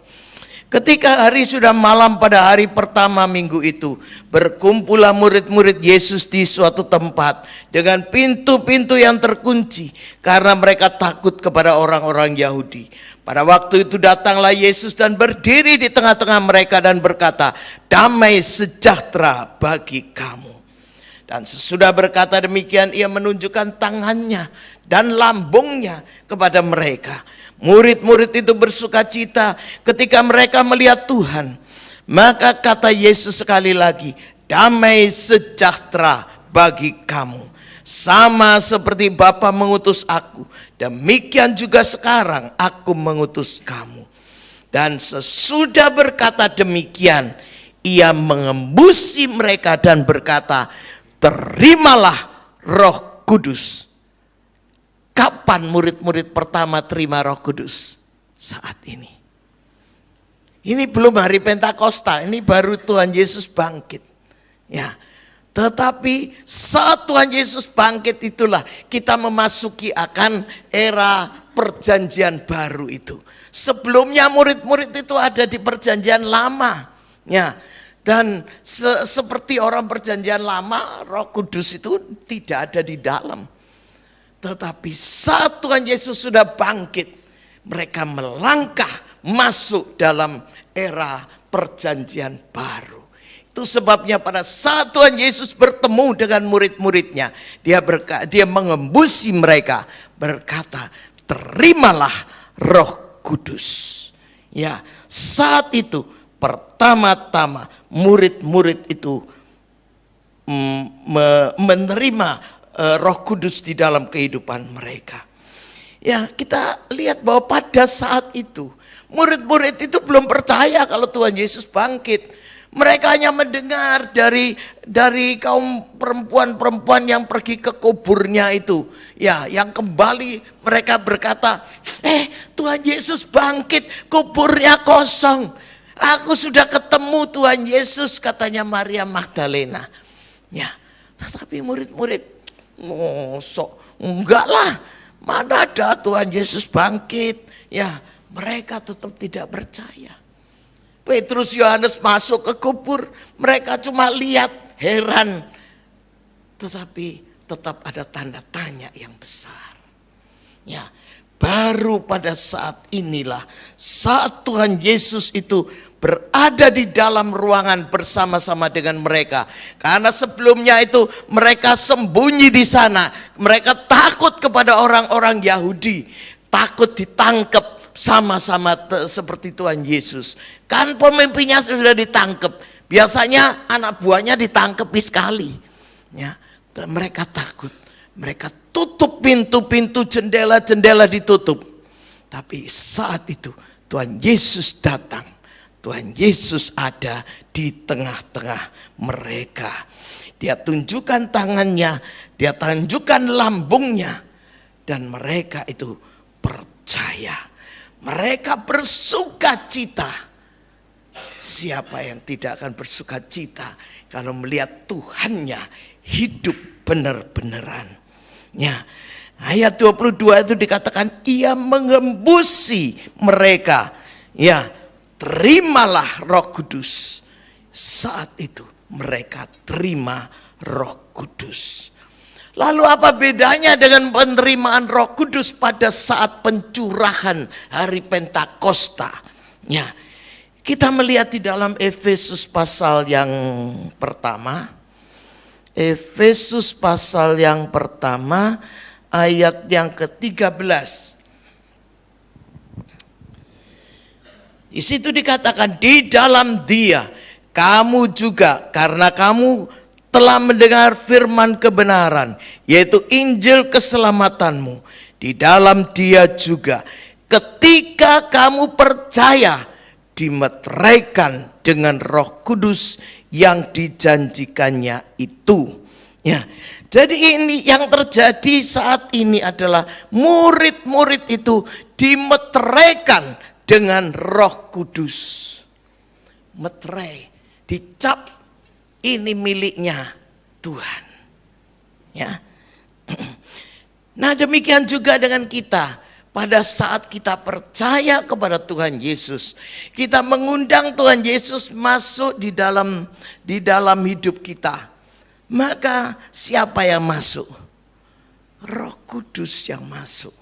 Ketika hari sudah malam pada hari pertama minggu itu, berkumpullah murid-murid Yesus di suatu tempat dengan pintu-pintu yang terkunci karena mereka takut kepada orang-orang Yahudi. Pada waktu itu datanglah Yesus dan berdiri di tengah-tengah mereka dan berkata, "Damai sejahtera bagi kamu." Dan sesudah berkata demikian, ia menunjukkan tangannya dan lambungnya kepada mereka. Murid-murid itu bersuka cita ketika mereka melihat Tuhan. Maka kata Yesus sekali lagi, "Damai sejahtera bagi kamu. Sama seperti Bapa mengutus aku, demikian juga sekarang aku mengutus kamu." Dan sesudah berkata demikian, ia mengembusi mereka dan berkata, "Terimalah Roh Kudus." Kapan murid-murid pertama terima Roh Kudus? Saat ini. Ini belum hari Pentakosta, ini baru Tuhan Yesus bangkit. Ya. Tetapi saat Tuhan Yesus bangkit itulah kita memasuki akan era perjanjian baru itu. Sebelumnya murid-murid itu ada di perjanjian lama. Ya. Dan seperti orang perjanjian lama, Roh Kudus itu tidak ada di dalam. Tetapi saat Tuhan Yesus sudah bangkit, mereka melangkah masuk dalam era perjanjian baru. Itu sebabnya pada saat Tuhan Yesus bertemu dengan murid-muridnya, dia mengembusi mereka berkata, "Terimalah Roh Kudus." Ya, saat itu pertama-tama murid-murid itu menerima Roh Kudus di dalam kehidupan mereka. Ya, kita lihat bahwa pada saat itu murid-murid itu belum percaya kalau Tuhan Yesus bangkit. Mereka hanya mendengar dari kaum perempuan-perempuan yang pergi ke kuburnya itu. Ya, yang kembali mereka berkata, Tuhan Yesus bangkit, kuburnya kosong. Aku sudah ketemu Tuhan Yesus, katanya Maria Magdalena. Ya, tetapi murid-murid, enggak lah, mana ada Tuhan Yesus bangkit. Ya, mereka tetap tidak percaya. Petrus, Yohanes masuk ke kubur, mereka cuma lihat, heran. Tetapi tetap ada tanda tanya yang besar. Ya, baru pada saat inilah, saat Tuhan Yesus itu berada di dalam ruangan bersama-sama dengan mereka. Karena sebelumnya itu mereka sembunyi di sana. Mereka takut kepada orang-orang Yahudi. Takut ditangkap sama-sama seperti Tuhan Yesus. Kan pemimpinnya sudah ditangkap. Biasanya anak buahnya ditangkap sekali. Ya, mereka takut. Mereka tutup pintu-pintu, jendela-jendela ditutup. Tapi saat itu Tuhan Yesus datang. Tuhan Yesus ada di tengah-tengah mereka. Dia tunjukkan tangannya, dia tunjukkan lambungnya. Dan mereka itu percaya. Mereka bersuka cita. Siapa yang tidak akan bersuka cita kalau melihat Tuhannya hidup benar-benaran. Ya, ayat 22 itu dikatakan ia mengembusi mereka. Ya, terimalah Roh Kudus. Saat itu mereka terima Roh Kudus. Lalu apa bedanya dengan penerimaan Roh Kudus pada saat pencurahan hari Pentakosta? Ya, kita melihat di dalam Efesus pasal yang pertama. Efesus pasal yang pertama ayat yang ke-13. Di situ dikatakan di dalam Dia kamu juga karena kamu telah mendengar firman kebenaran, yaitu Injil keselamatanmu. Di dalam Dia juga, ketika kamu percaya, dimeteraikan dengan Roh Kudus yang dijanjikannya itu. Ya, jadi ini yang terjadi saat ini adalah murid-murid itu dimeteraikan dengan Roh Kudus. Meterai, dicap, ini miliknya Tuhan. Ya. Nah, demikian juga dengan kita. Pada saat kita percaya kepada Tuhan Yesus, kita mengundang Tuhan Yesus masuk di dalam hidup kita. Maka siapa yang masuk? Roh Kudus yang masuk.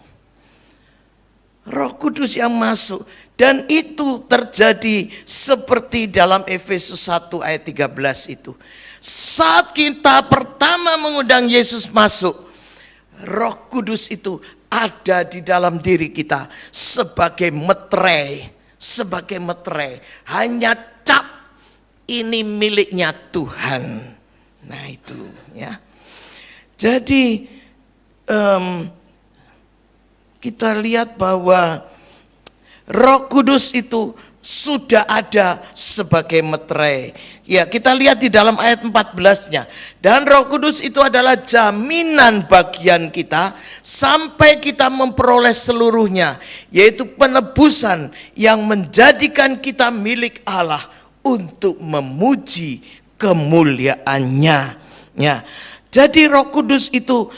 Roh Kudus yang masuk. Dan itu terjadi seperti dalam Efesus 1 ayat 13 itu. Saat kita pertama mengundang Yesus masuk, Roh Kudus itu ada di dalam diri kita sebagai meterai. Sebagai meterai. Hanya cap, ini miliknya Tuhan. Nah itu ya. Jadi kita lihat bahwa Roh Kudus itu sudah ada sebagai meterai. Ya, kita lihat di dalam ayat 14-nya. Dan Roh Kudus itu adalah jaminan bagian kita sampai kita memperoleh seluruhnya, yaitu penebusan yang menjadikan kita milik Allah untuk memuji kemuliaannya. Ya. Jadi Roh Kudus itu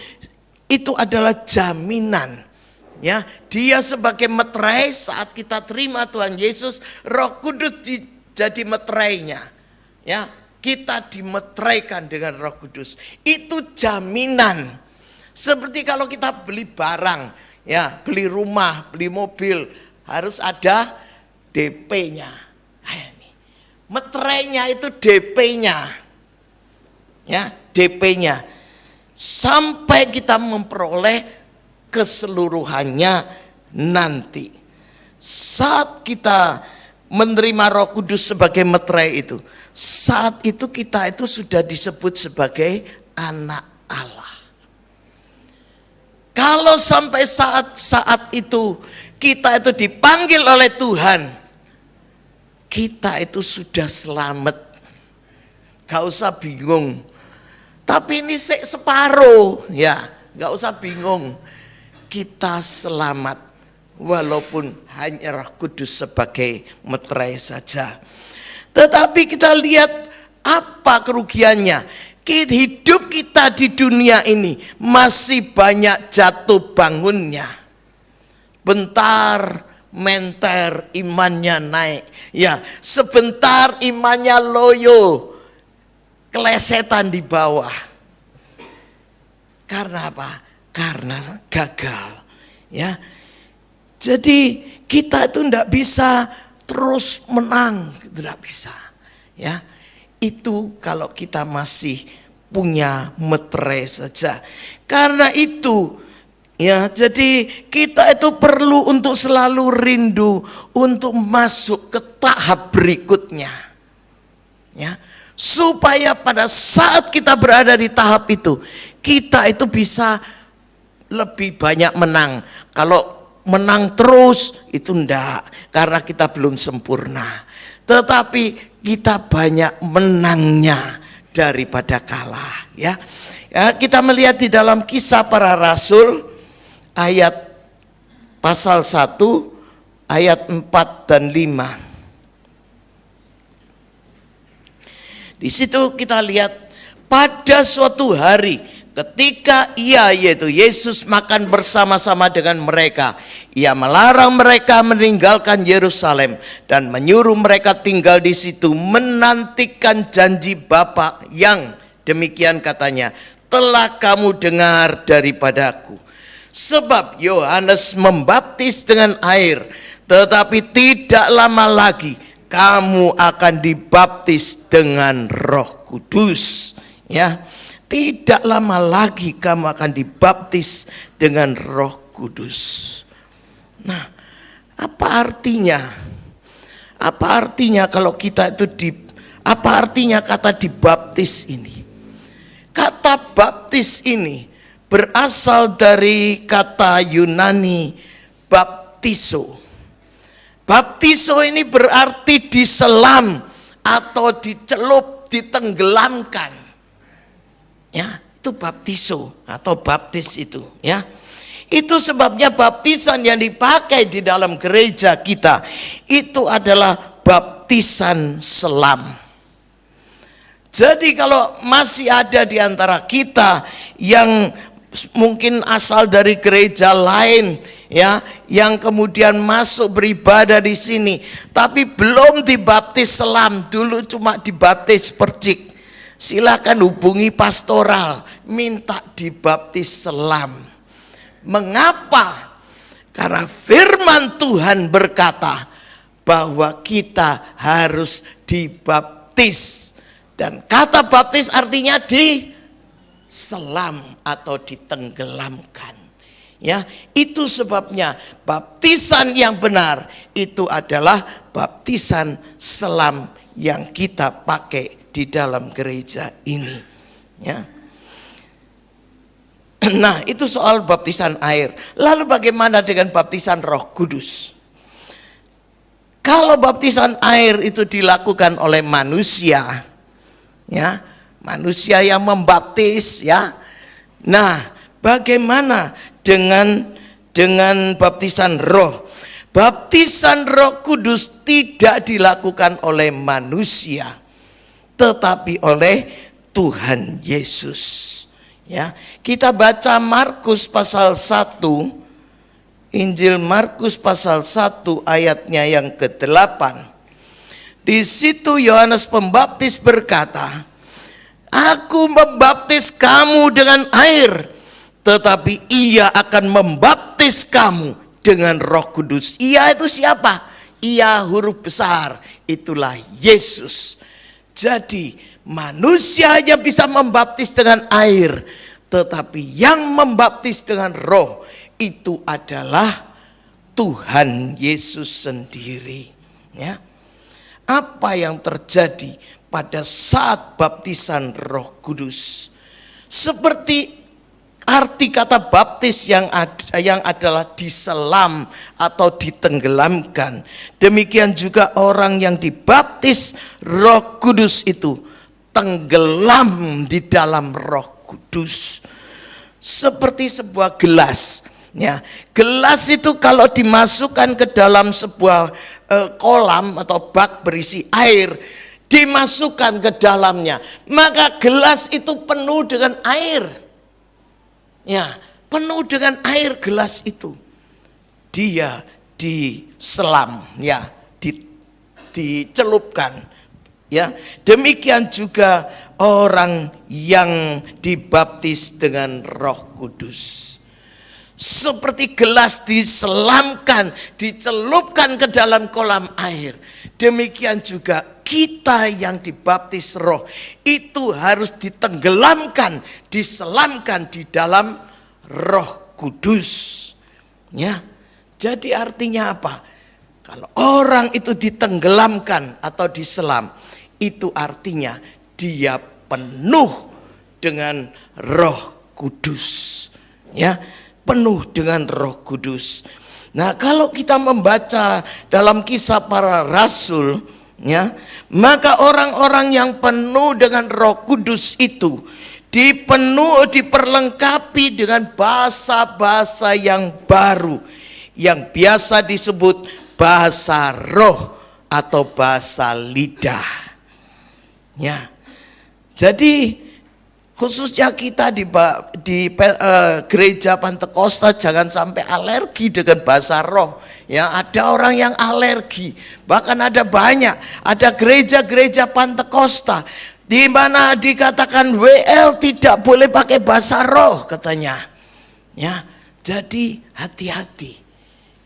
adalah jaminan. Ya, Dia sebagai meterai saat kita terima Tuhan Yesus, Roh Kudus jadi meterainya. Ya, kita dimeteraikan dengan Roh Kudus. Itu jaminan. Seperti kalau kita beli barang, ya, beli rumah, beli mobil, harus ada DP-nya. Meterainya itu DP-nya. Ya, DP-nya. Sampai kita memperoleh keseluruhannya nanti. Saat kita menerima Roh Kudus sebagai meterai itu, saat itu kita itu sudah disebut sebagai anak Allah. Kalau sampai saat itu kita itu dipanggil oleh Tuhan, kita itu sudah selamat. Gak usah bingung. Tapi ini separuh, ya, gak usah bingung. Kita selamat walaupun hanya Roh Kudus sebagai meterai saja. Tetapi kita lihat apa kerugiannya. Hidup kita di dunia ini masih banyak jatuh bangunnya. Bentar menter imannya naik. Ya, sebentar imannya loyo, kelesetan di bawah. Karena apa? Karena gagal, ya. Jadi kita itu tidak bisa terus menang, tidak bisa, ya. Itu kalau kita masih punya meterai saja. Karena itu, ya, jadi kita itu perlu untuk selalu rindu untuk masuk ke tahap berikutnya, ya. Supaya pada saat kita berada di tahap itu, kita itu bisa lebih banyak menang. Kalau menang terus itu enggak, karena kita belum sempurna. Tetapi kita banyak menangnya daripada kalah, ya. Ya, kita melihat di dalam Kisah Para Rasul ayat pasal 1 ayat 4 dan 5. Di situ kita lihat pada suatu hari ketika yaitu Yesus makan bersama-sama dengan mereka, Ia melarang mereka meninggalkan Yerusalem dan menyuruh mereka tinggal di situ menantikan janji Bapa yang demikian katanya, telah kamu dengar daripadaku. Sebab Yohanes membaptis dengan air, tetapi tidak lama lagi kamu akan dibaptis dengan Roh Kudus. Ya. Tidak lama lagi kamu akan dibaptis dengan Roh Kudus. Nah, apa artinya? Apa artinya kalau kita itu apa artinya kata dibaptis ini? Kata baptis ini berasal dari kata Yunani baptiso. Baptiso ini berarti diselam atau dicelup, ditenggelamkan. Ya, itu baptiso atau baptis itu, ya. Itu sebabnya baptisan yang dipakai di dalam gereja kita itu adalah baptisan selam. Jadi kalau masih ada di antara kita yang mungkin asal dari gereja lain, ya, yang kemudian masuk beribadah di sini tapi belum dibaptis selam, dulu cuma dibaptis percik, silakan hubungi pastoral minta dibaptis selam. Mengapa? Karena firman Tuhan berkata bahwa kita harus dibaptis, dan kata baptis artinya diselam atau ditenggelamkan. Ya, itu sebabnya baptisan yang benar itu adalah baptisan selam yang kita pakai di dalam gereja ini. Ya. Nah, itu soal baptisan air. Lalu bagaimana dengan baptisan Roh Kudus? Kalau baptisan air itu dilakukan oleh manusia, ya, manusia yang membaptis, ya. Nah, bagaimana dengan baptisan roh? Baptisan Roh Kudus tidak dilakukan oleh manusia, tetapi oleh Tuhan Yesus. Ya, kita baca Markus pasal 1, Injil Markus pasal 1 ayatnya yang ke-8. Di situ Yohanes Pembaptis berkata, "Aku membaptis kamu dengan air, tetapi ia akan membaptis kamu dengan Roh Kudus." Ia itu siapa? Ia huruf besar, itulah Yesus. Jadi manusia hanya bisa membaptis dengan air, tetapi yang membaptis dengan roh itu adalah Tuhan Yesus sendiri. Ya. Apa yang terjadi pada saat baptisan Roh Kudus? Seperti arti kata baptis yang adalah diselam atau ditenggelamkan, demikian juga orang yang dibaptis Roh Kudus itu tenggelam di dalam Roh Kudus. Seperti sebuah gelas, ya. Gelas itu kalau dimasukkan ke dalam sebuah kolam atau bak berisi air, dimasukkan ke dalamnya, maka gelas itu penuh dengan air. Ya, penuh dengan air gelas itu. Dia diselam, ya, dicelupkan. Ya, demikian juga orang yang dibaptis dengan Roh Kudus. Seperti gelas diselamkan, dicelupkan ke dalam kolam air, demikian juga kita yang dibaptis Roh itu harus ditenggelamkan, diselamkan di dalam Roh Kudus. Ya, jadi artinya apa? Kalau orang itu ditenggelamkan atau diselam, itu artinya dia penuh dengan Roh Kudus. Ya, penuh dengan Roh Kudus. Nah, kalau kita membaca dalam Kisah Para Rasul, ya, maka orang-orang yang penuh dengan Roh Kudus itu diperlengkapi dengan bahasa-bahasa yang baru yang biasa disebut bahasa roh atau bahasa lidah. Ya, jadi khususnya kita di gereja Pantekosta jangan sampai alergi dengan bahasa roh. Ya, ada orang yang alergi, bahkan ada banyak, ada gereja-gereja Pantekosta di mana dikatakan WL tidak boleh pakai bahasa roh katanya. Ya, jadi hati-hati.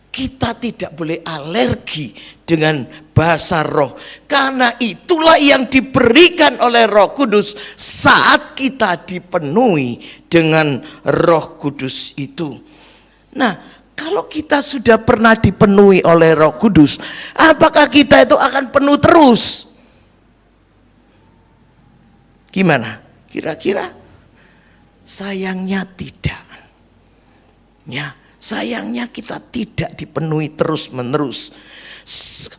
Kita tidak boleh alergi dengan bahasa roh, karena itulah yang diberikan oleh Roh Kudus saat kita dipenuhi dengan Roh Kudus itu. Nah, kalau kita sudah pernah dipenuhi oleh Roh Kudus, apakah kita itu akan penuh terus? Gimana? Kira-kira Sayangnya tidak. Ya, sayangnya kita tidak dipenuhi terus-menerus.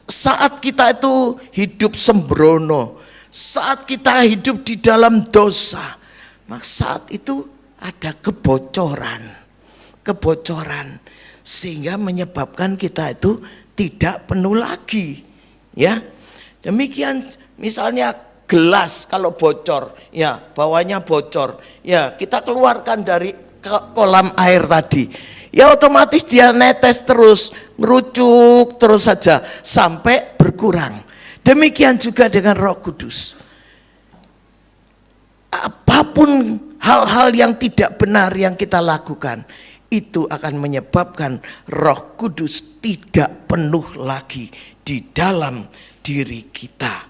Saat kita itu hidup sembrono, saat kita hidup di dalam dosa, maka saat itu ada kebocoran sehingga menyebabkan kita itu tidak penuh lagi. Ya, demikian misalnya gelas kalau bocor, ya bawahnya bocor, ya kita keluarkan dari kolam air tadi, ya otomatis dia netes terus, ngerucuk terus saja sampai berkurang. Demikian juga dengan Roh Kudus. Apapun hal-hal yang tidak benar yang kita lakukan, itu akan menyebabkan Roh Kudus tidak penuh lagi di dalam diri kita.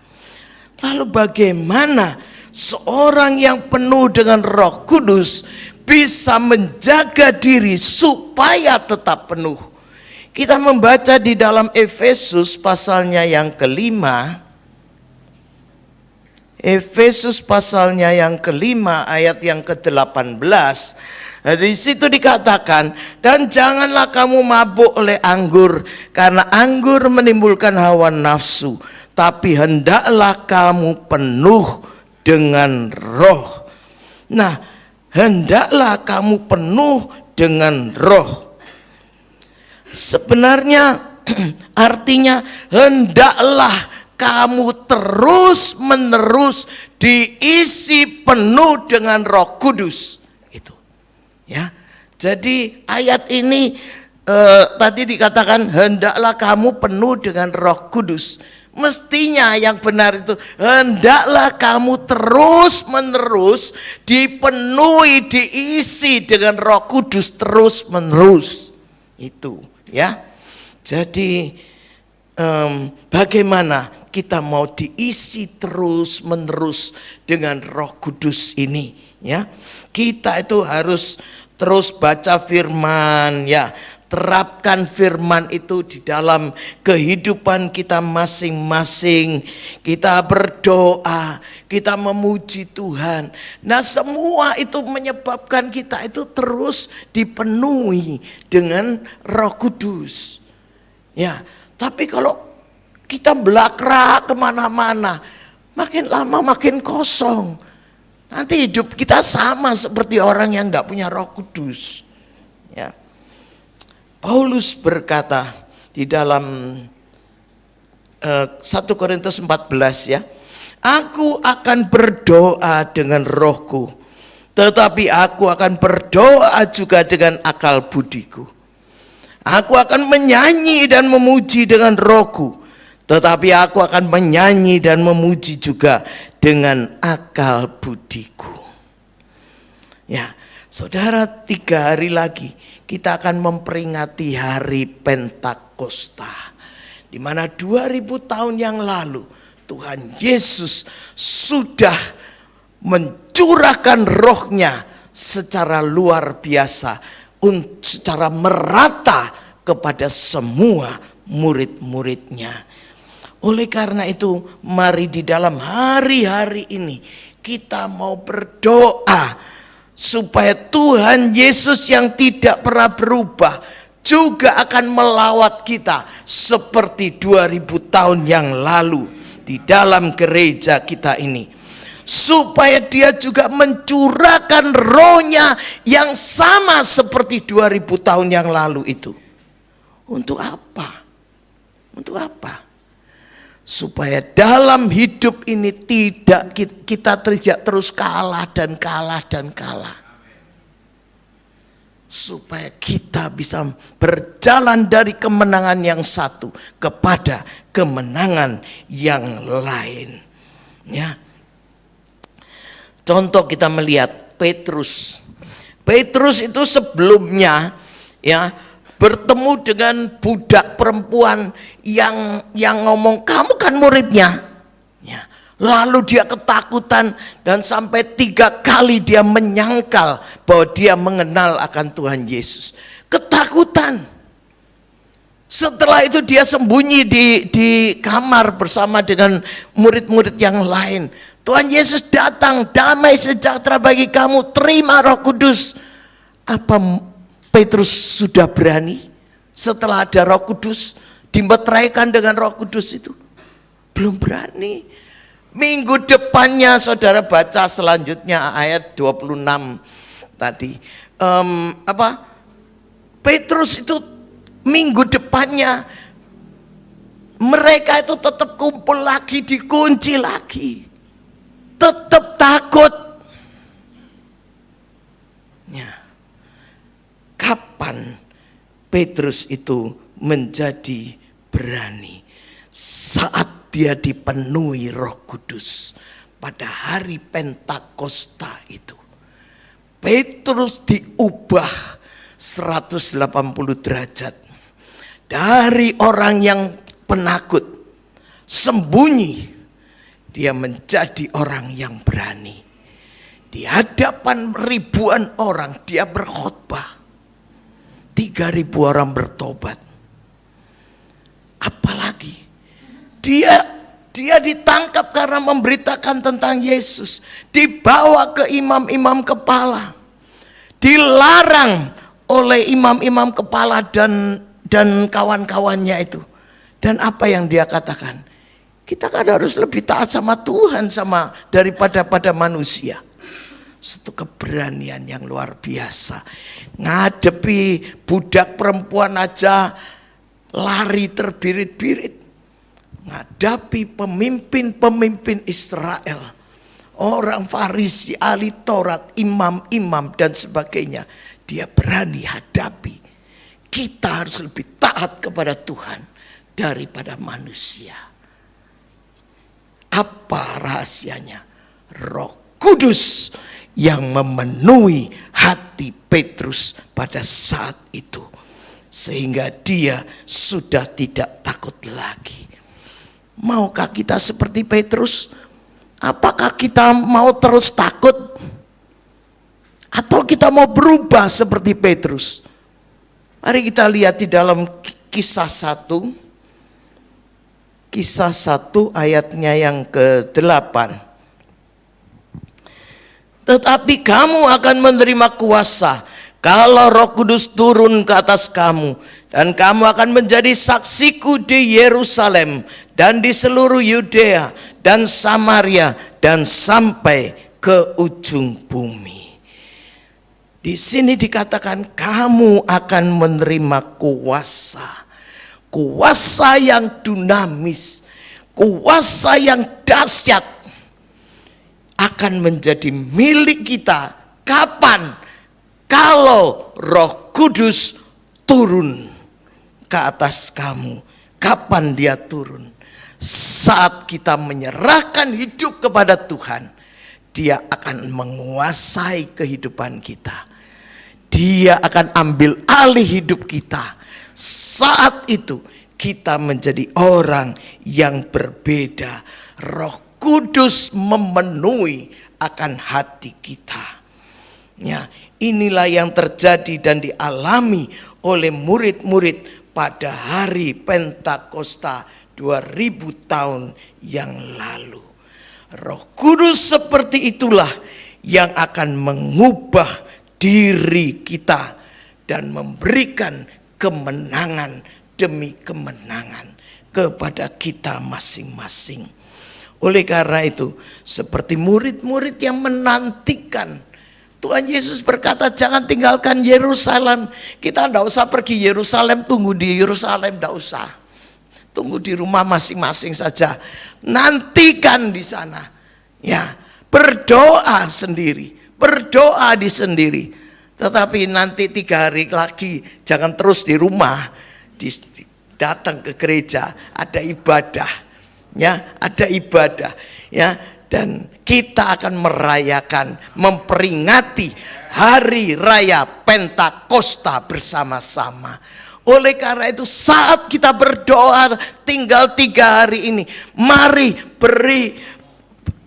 Lalu bagaimana seorang yang penuh dengan Roh Kudus bisa menjaga diri supaya tetap penuh? Kita membaca di dalam Efesus pasalnya yang kelima. Efesus pasalnya yang kelima ayat yang ke-18. Di situ dikatakan, dan janganlah kamu mabuk oleh anggur, karena anggur menimbulkan hawa nafsu, tapi hendaklah kamu penuh dengan Roh. Nah, hendaklah kamu penuh dengan Roh. Sebenarnya artinya hendaklah kamu terus menerus diisi penuh dengan Roh Kudus. Itu, ya. Jadi ayat ini tadi dikatakan hendaklah kamu penuh dengan Roh Kudus. Mestinya yang benar itu hendaklah kamu terus menerus dipenuhi, diisi dengan Roh Kudus terus menerus. Itu, ya. Jadi bagaimana kita mau diisi terus menerus dengan Roh Kudus ini, ya? Kita itu harus terus baca firman, ya. Terapkan firman itu di dalam kehidupan kita masing-masing. Kita berdoa, kita memuji Tuhan. Nah, semua itu menyebabkan kita itu terus dipenuhi dengan Roh Kudus. Ya, tapi kalau kita belakrak kemana-mana, makin lama makin kosong. Nanti hidup kita sama seperti orang yang tidak punya Roh Kudus. Ya. Paulus berkata di dalam 1 Korintus 14, ya, aku akan berdoa dengan rohku, tetapi aku akan berdoa juga dengan akal budiku. Aku akan menyanyi dan memuji dengan rohku, tetapi aku akan menyanyi dan memuji juga dengan akal budiku. Ya, saudara, 3 hari lagi kita akan memperingati hari Pentakosta, di mana 2000 tahun yang lalu Tuhan Yesus sudah mencurahkan rohnya secara luar biasa, secara merata kepada semua murid-muridnya. Oleh karena itu, mari di dalam hari-hari ini kita mau berdoa supaya Tuhan Yesus yang tidak pernah berubah juga akan melawat kita seperti 2000 tahun yang lalu di dalam gereja kita ini. Supaya dia juga mencurahkan rohnya yang sama seperti 2000 tahun yang lalu itu. Untuk apa? Untuk apa? Supaya dalam hidup ini tidak kita terus kalah dan kalah dan kalah. Supaya kita bisa berjalan dari kemenangan yang satu kepada kemenangan yang lain. Ya. Contoh kita melihat Petrus. Petrus itu sebelumnya, ya, bertemu dengan budak perempuan yang ngomong, kamu kan muridnya, ya. Lalu dia ketakutan dan sampai 3 kali dia menyangkal bahwa dia mengenal akan Tuhan Yesus. Ketakutan. Setelah itu dia sembunyi di kamar bersama dengan murid-murid yang lain. Tuhan Yesus datang, damai sejahtera bagi kamu, terima Roh Kudus. Apa Petrus sudah berani setelah ada Roh Kudus, dimeteraikan dengan Roh Kudus itu? Belum berani. Minggu depannya saudara baca selanjutnya ayat 26 tadi. Petrus itu minggu depannya mereka itu tetap kumpul lagi, dikunci lagi. Tetap takut. Ya. Kapan Petrus itu menjadi berani? Saat dia dipenuhi Roh Kudus pada hari Pentakosta itu. Petrus diubah 180 derajat. Dari orang yang penakut, sembunyi, dia menjadi orang yang berani. Di hadapan ribuan orang dia berkhotbah. 3.000 orang bertobat. Apalagi dia ditangkap karena memberitakan tentang Yesus. Dibawa ke imam-imam kepala. Dilarang oleh imam-imam kepala dan kawan-kawannya itu. Dan apa yang dia katakan? Kita kan harus lebih taat sama Tuhan daripada pada manusia. Satu keberanian yang luar biasa. Ngadepi budak perempuan aja lari terbirit-birit. Ngadapi pemimpin-pemimpin Israel. Orang Farisi, ahli Taurat, imam-imam dan sebagainya. Dia berani hadapi. Kita harus lebih taat kepada Tuhan daripada manusia. Apa rahasianya? Roh Kudus yang memenuhi hati Petrus pada saat itu. Sehingga dia sudah tidak takut lagi. Maukah kita seperti Petrus? Apakah kita mau terus takut? Atau kita mau berubah seperti Petrus? Mari kita lihat di dalam Kisah 1. Kisah 1 ayatnya yang ke-8. Tetapi kamu akan menerima kuasa kalau Roh Kudus turun ke atas kamu, dan kamu akan menjadi saksiku di Yerusalem dan di seluruh Yudea dan Samaria dan sampai ke ujung bumi. Di sini dikatakan kamu akan menerima kuasa. Kuasa yang dinamis, kuasa yang dahsyat akan menjadi milik kita. Kapan? Kalau Roh Kudus turun ke atas kamu. Kapan dia turun? Saat kita menyerahkan hidup kepada Tuhan, dia akan menguasai kehidupan kita. Dia akan ambil alih hidup kita. Saat itu kita menjadi orang yang berbeda. Roh Kudus memenuhi akan hati kita. Ya, inilah yang terjadi dan dialami oleh murid-murid pada hari Pentakosta 2000 tahun yang lalu. Roh Kudus seperti itulah yang akan mengubah diri kita dan memberikan kemenangan demi kemenangan kepada kita masing-masing. Oleh karena itu, seperti murid-murid yang menantikan, Tuhan Yesus berkata, jangan tinggalkan Yerusalem. Kita tidak usah pergi Yerusalem, tunggu di Yerusalem, tidak usah. Tunggu di rumah masing-masing saja. Nantikan di sana. Ya, berdoa sendiri, berdoa di sendiri. Tetapi nanti 3 hari lagi, jangan terus di rumah, datang ke gereja, ada ibadah. Ya, ada ibadah, ya, dan kita akan merayakan, memperingati hari raya Pentakosta bersama-sama. Oleh karena itu, saat kita berdoa tinggal 3 hari ini, mari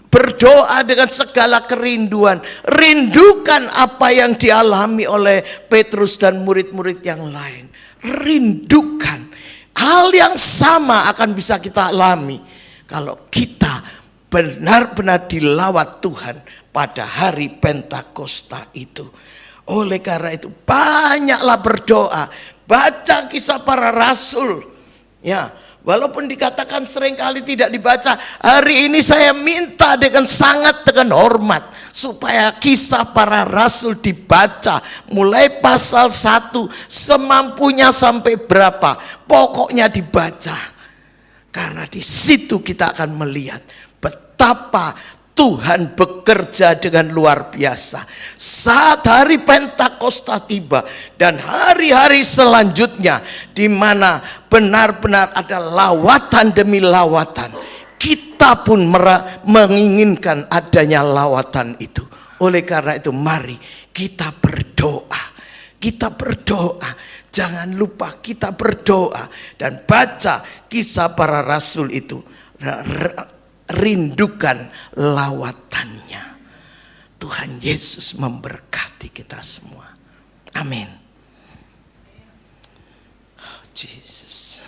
berdoa dengan segala kerinduan. Rindukan apa yang dialami oleh Petrus dan murid-murid yang lain. Rindukan. Hal yang sama akan bisa kita alami kalau kita benar-benar dilawat Tuhan pada hari Pentakosta itu. Oleh karena itu banyaklah berdoa, baca kisah para rasul. Ya, walaupun dikatakan seringkali tidak dibaca, hari ini saya minta dengan sangat dengan hormat supaya kisah para rasul dibaca mulai pasal 1 semampunya sampai berapa, pokoknya dibaca. Karena di situ kita akan melihat betapa Tuhan bekerja dengan luar biasa. Saat hari Pentakosta tiba dan hari-hari selanjutnya di mana benar-benar ada lawatan demi lawatan, kita pun menginginkan adanya lawatan itu. Oleh karena itu mari kita berdoa. Kita berdoa. Jangan lupa kita berdoa dan baca kisah para rasul itu. Rindukan lawatannya. Tuhan Yesus memberkati kita semua. Amin. Oh, Jesus.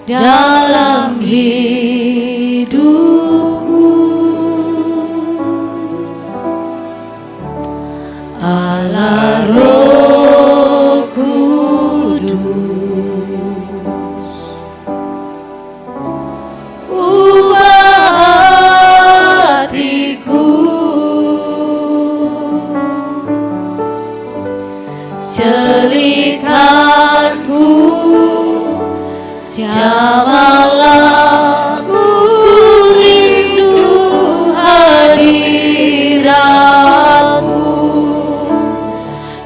dalam hidupku, Allah Roh Kudus, ubah hatiku, celikanku, jamalah ku rindu hadiratmu,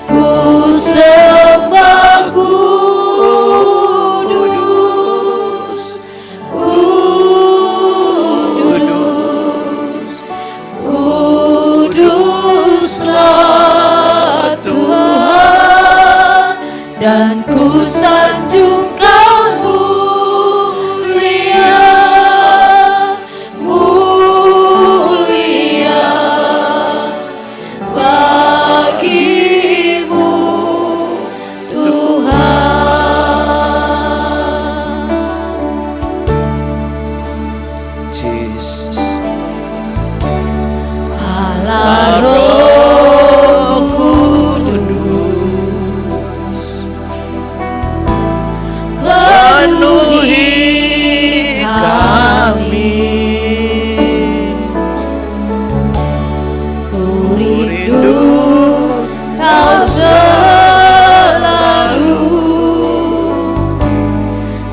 ku sembah kudus, kudus, kuduslah Tuhan, dan ku sanjung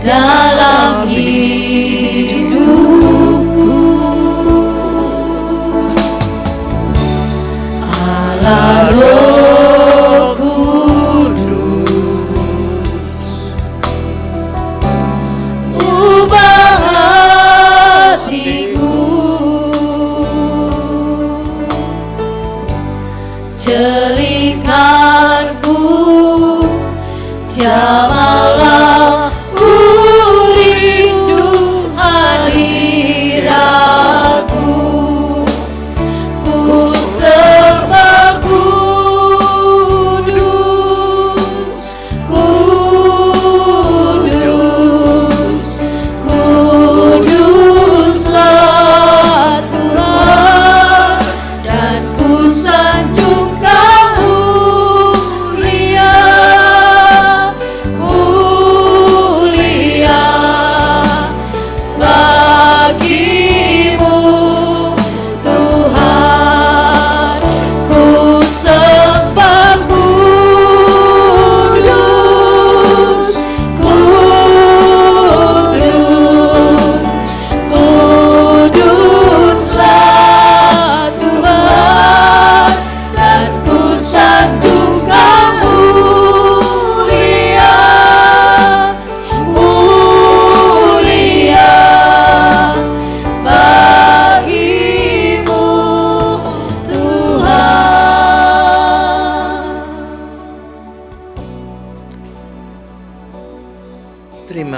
dalam hidupku, Allah Roh Kudus, ubah hatiku, celikanku, jamalah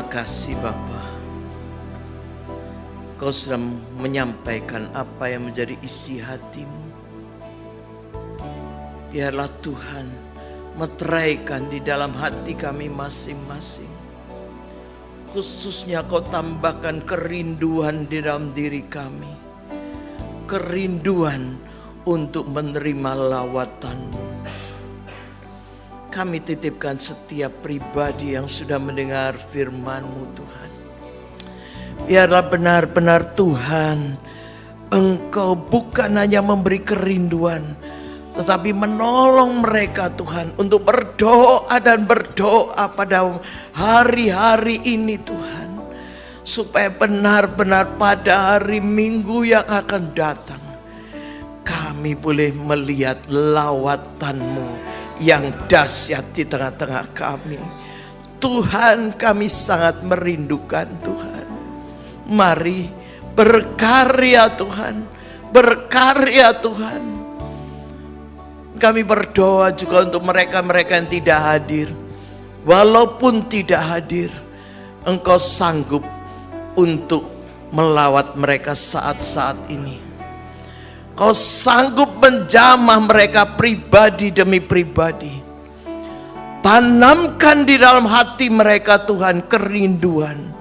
kasih Bapa. Kau sudah menyampaikan apa yang menjadi isi hatimu. Biarlah Tuhan meteraikan di dalam hati kami masing-masing. Khususnya kau tambahkan kerinduan di dalam diri kami. Kerinduan untuk menerima lawatan-Mu. Kami titipkan setiap pribadi yang sudah mendengar firman-Mu Tuhan. Biarlah benar-benar Tuhan, Engkau bukan hanya memberi kerinduan, tetapi menolong mereka Tuhan untuk berdoa dan berdoa pada hari-hari ini Tuhan. Supaya benar-benar pada hari Minggu yang akan datang, kami boleh melihat lawatan-Mu yang dahsyat di tengah-tengah kami. Tuhan, kami sangat merindukan Tuhan. Mari berkarya Tuhan, berkarya Tuhan. Kami berdoa juga untuk mereka-mereka yang tidak hadir. Walaupun tidak hadir, Engkau sanggup untuk melawat mereka saat-saat ini. Kau sanggup menjamah mereka pribadi demi pribadi. Tanamkan di dalam hati mereka Tuhan kerinduan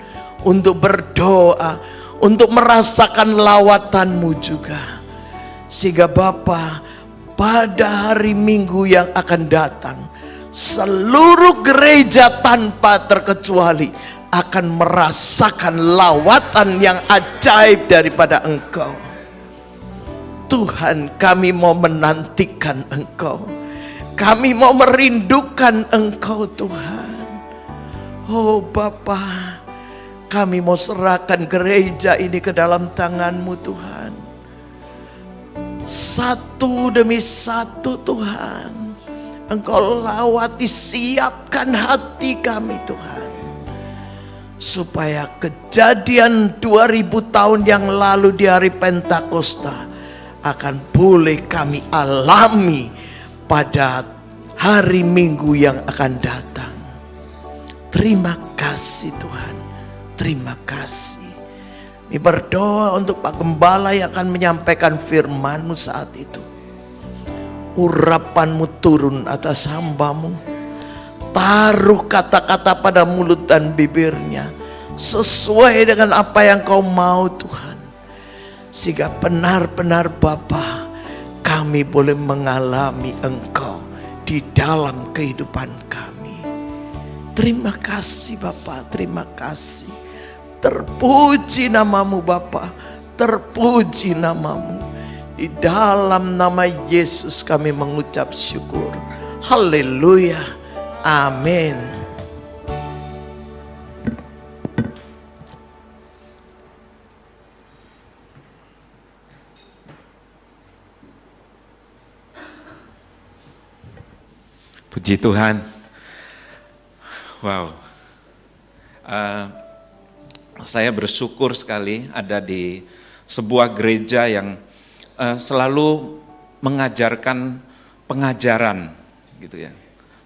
untuk berdoa, untuk merasakan lawatan-Mu juga. Sehingga Bapa, pada hari Minggu yang akan datang, seluruh gereja tanpa terkecuali akan merasakan lawatan yang ajaib daripada Engkau. Tuhan, kami mau menantikan Engkau. Kami mau merindukan Engkau Tuhan. Oh Bapa, kami mau serahkan gereja ini ke dalam tangan-Mu Tuhan. Satu demi satu Tuhan, Engkau lawati, siapkan hati kami Tuhan. Supaya kejadian 2000 tahun yang lalu di hari Pentakosta akan boleh kami alami pada hari Minggu yang akan datang. Terima kasih Tuhan, terima kasih. Kami berdoa untuk Pak Gembala yang akan menyampaikan firman-Mu saat itu. Urapan-Mu turun atas hamba-Mu. Taruh kata-kata pada mulut dan bibirnya sesuai dengan apa yang Kau mau Tuhan. Sehingga benar-benar Bapa, kami boleh mengalami Engkau di dalam kehidupan kami. Terima kasih Bapa, terima kasih. Terpuji nama-Mu Bapa, terpuji nama-Mu. Di dalam nama Yesus kami mengucap syukur. Haleluya, amin. Puji Tuhan. Wow. Saya bersyukur sekali ada di sebuah gereja yang selalu mengajarkan pengajaran gitu ya.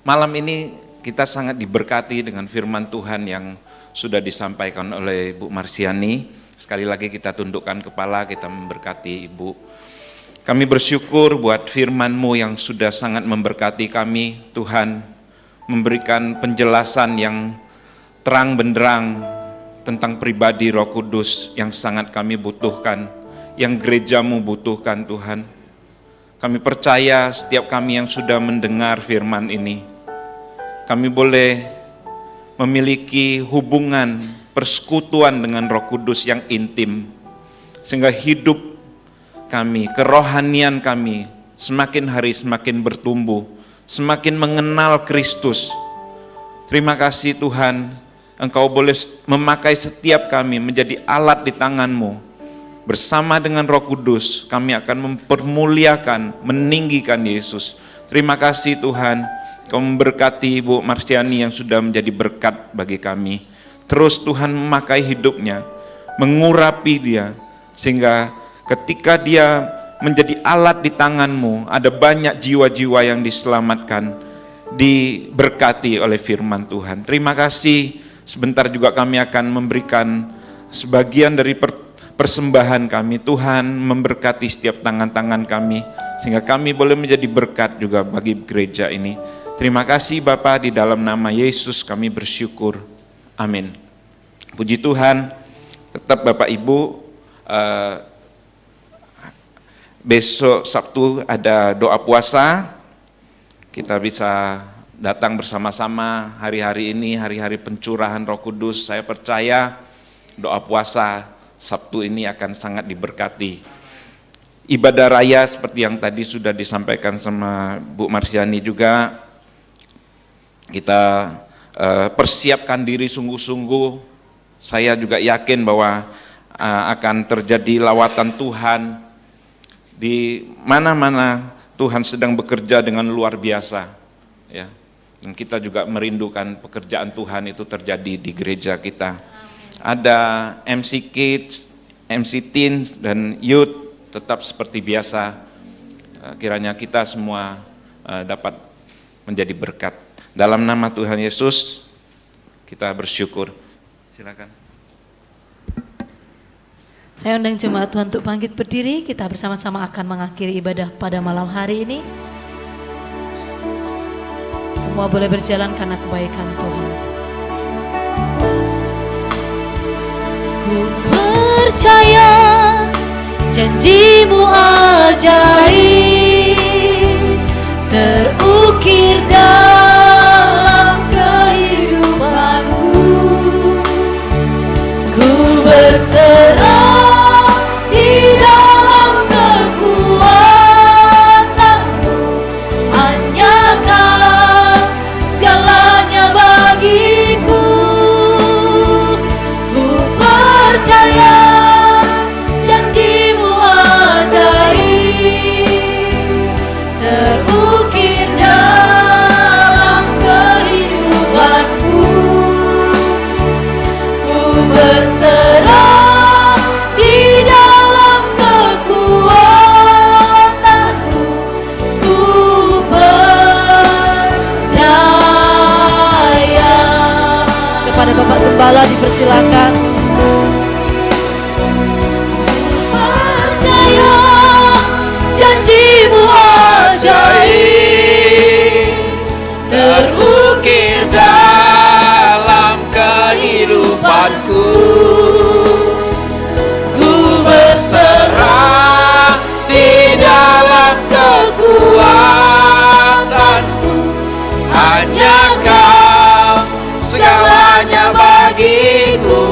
Malam ini kita sangat diberkati dengan firman Tuhan yang sudah disampaikan oleh Ibu Marsiani. Sekali lagi kita tundukkan kepala, kita memberkati Ibu. Kami bersyukur buat firman-Mu yang sudah sangat memberkati kami, Tuhan, memberikan penjelasan yang terang benderang tentang pribadi Roh Kudus yang sangat kami butuhkan, yang gereja-Mu butuhkan Tuhan. Kami percaya setiap kami yang sudah mendengar firman ini, kami boleh memiliki hubungan persekutuan dengan Roh Kudus yang intim, sehingga hidup kami, kerohanian kami semakin hari semakin bertumbuh, semakin mengenal Kristus. Terima kasih Tuhan, Engkau boleh memakai setiap kami menjadi alat di tangan-Mu. Bersama dengan Roh Kudus kami akan mempermuliakan, meninggikan Yesus. Terima kasih Tuhan, Kau memberkati Ibu Marsiani yang sudah menjadi berkat bagi kami. Terus Tuhan memakai hidupnya, mengurapi dia, sehingga ketika dia menjadi alat di tangan-Mu, ada banyak jiwa-jiwa yang diselamatkan, diberkati oleh firman Tuhan. Terima kasih Sebentar juga kami akan memberikan sebagian dari persembahan kami. Tuhan memberkati setiap tangan-tangan kami, sehingga kami boleh menjadi berkat juga bagi gereja ini. Terima kasih Bapa, di dalam nama Yesus kami bersyukur. Amin. Puji Tuhan. Tetap Bapak Ibu, besok Sabtu ada doa puasa. Kita bisa datang bersama-sama hari-hari ini, hari-hari pencurahan Roh Kudus. Saya percaya doa puasa Sabtu ini akan sangat diberkati. Ibadah raya seperti yang tadi sudah disampaikan sama Bu Marsiani juga, kita persiapkan diri sungguh-sungguh. Saya juga yakin bahwa akan terjadi lawatan Tuhan di mana-mana. Tuhan sedang bekerja dengan luar biasa, ya. Dan kita juga merindukan pekerjaan Tuhan itu terjadi di gereja kita. Ada MC Kids, MC Teens dan Youth tetap seperti biasa. Kiranya kita semua dapat menjadi berkat. Dalam nama Tuhan Yesus kita bersyukur. Silakan. Saya undang jemaat Tuhan untuk bangkit berdiri. Kita bersama-sama akan mengakhiri ibadah pada malam hari ini. Semua boleh berjalan karena kebaikan Tuhan. Ku percaya janji-Mu ajaib terukir dalam kehidupanku. Ku berserah di dalam kekuatan-Mu, hanya Kau segalanya bagiku. Ku percaya janji-Mu ajaib terukir dalam kehidupanku. Ku berserah di dalam kekuatan-Mu. Ku percaya. Kepada Bapak Gembala dipersilakan. Percaya janji-Mu ajaib terukir dalam kehidupanku. Ku berserah di dalam kekuatan-Mu, hanya Kau segalanya bagiku.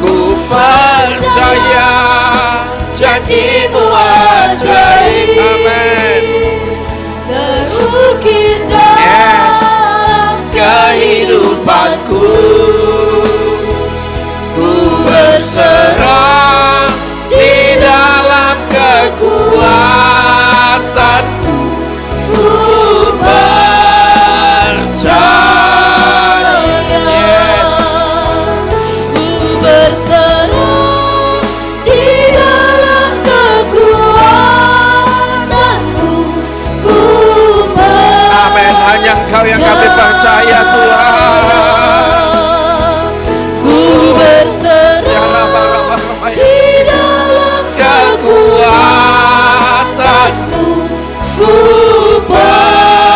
Ku percaya janji-Mu ajaib, amin, terukir dalam kehidupanku. Ku berserah di dalam kekuatan-Mu. Ku percaya, ku berserah di dalam kekuatan-Mu. Ku percaya. Amin. Hanya Engkau yang kami percaya Tuhan. Ku berserah di dalam kekuatan-Mu. Ku percaya.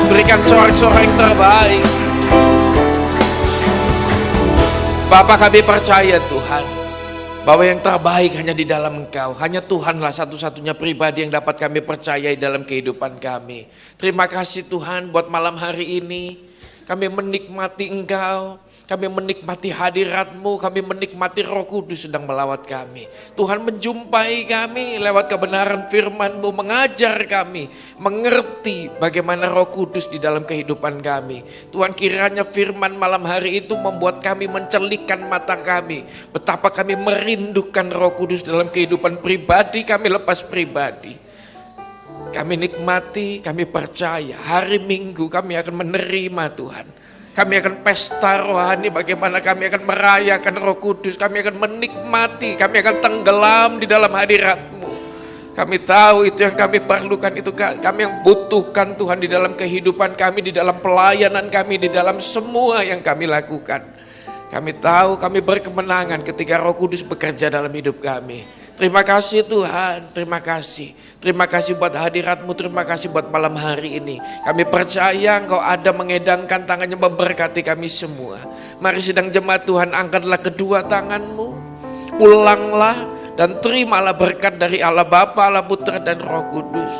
Berikan sorak-sorai yang terbaik. Bapa, kami percaya Tuhan bahwa yang terbaik hanya di dalam Engkau. Hanya Tuhanlah satu-satunya pribadi yang dapat kami percayai dalam kehidupan kami. Terima kasih Tuhan buat malam hari ini. Kami menikmati Engkau, kami menikmati hadirat-Mu, kami menikmati Roh Kudus sedang melawat kami. Tuhan menjumpai kami lewat kebenaran firman-Mu, mengajar kami, mengerti bagaimana Roh Kudus di dalam kehidupan kami. Tuhan, kiranya firman malam hari itu membuat kami mencelikkan mata kami, betapa kami merindukan Roh Kudus dalam kehidupan pribadi kami lepas pribadi. Kami nikmati, kami percaya hari Minggu kami akan menerima Tuhan. Kami akan pesta rohani, bagaimana kami akan merayakan Roh Kudus, kami akan menikmati, kami akan tenggelam di dalam hadirat-Mu. Kami tahu itu yang kami perlukan, itu kami yang butuhkan Tuhan di dalam kehidupan kami, di dalam pelayanan kami, di dalam semua yang kami lakukan. Kami tahu kami berkemenangan ketika Roh Kudus bekerja dalam hidup kami. Terima kasih Tuhan, terima kasih. Terima kasih buat hadirat-Mu, terima kasih buat malam hari ini. Kami percaya Engkau ada mengedangkan tangannya memberkati kami semua. Mari sidang jemaat Tuhan, angkatlah kedua tangan-Mu, pulanglah dan terimalah berkat dari Allah Bapa, Allah Putra dan Roh Kudus.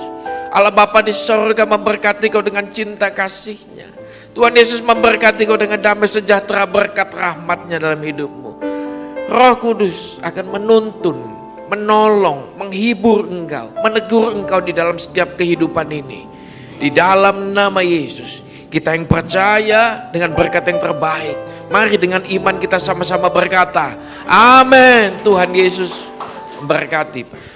Allah Bapa di sorga memberkati kau dengan cinta kasih-Nya. Tuhan Yesus memberkati kau dengan damai sejahtera berkat rahmat-Nya dalam hidupmu. Roh Kudus akan menuntun, menolong, menghibur engkau, menegur engkau di dalam setiap kehidupan ini. Di dalam nama Yesus, kita yang percaya dengan berkat yang terbaik, mari dengan iman kita sama-sama berkata, amin. Tuhan Yesus memberkati.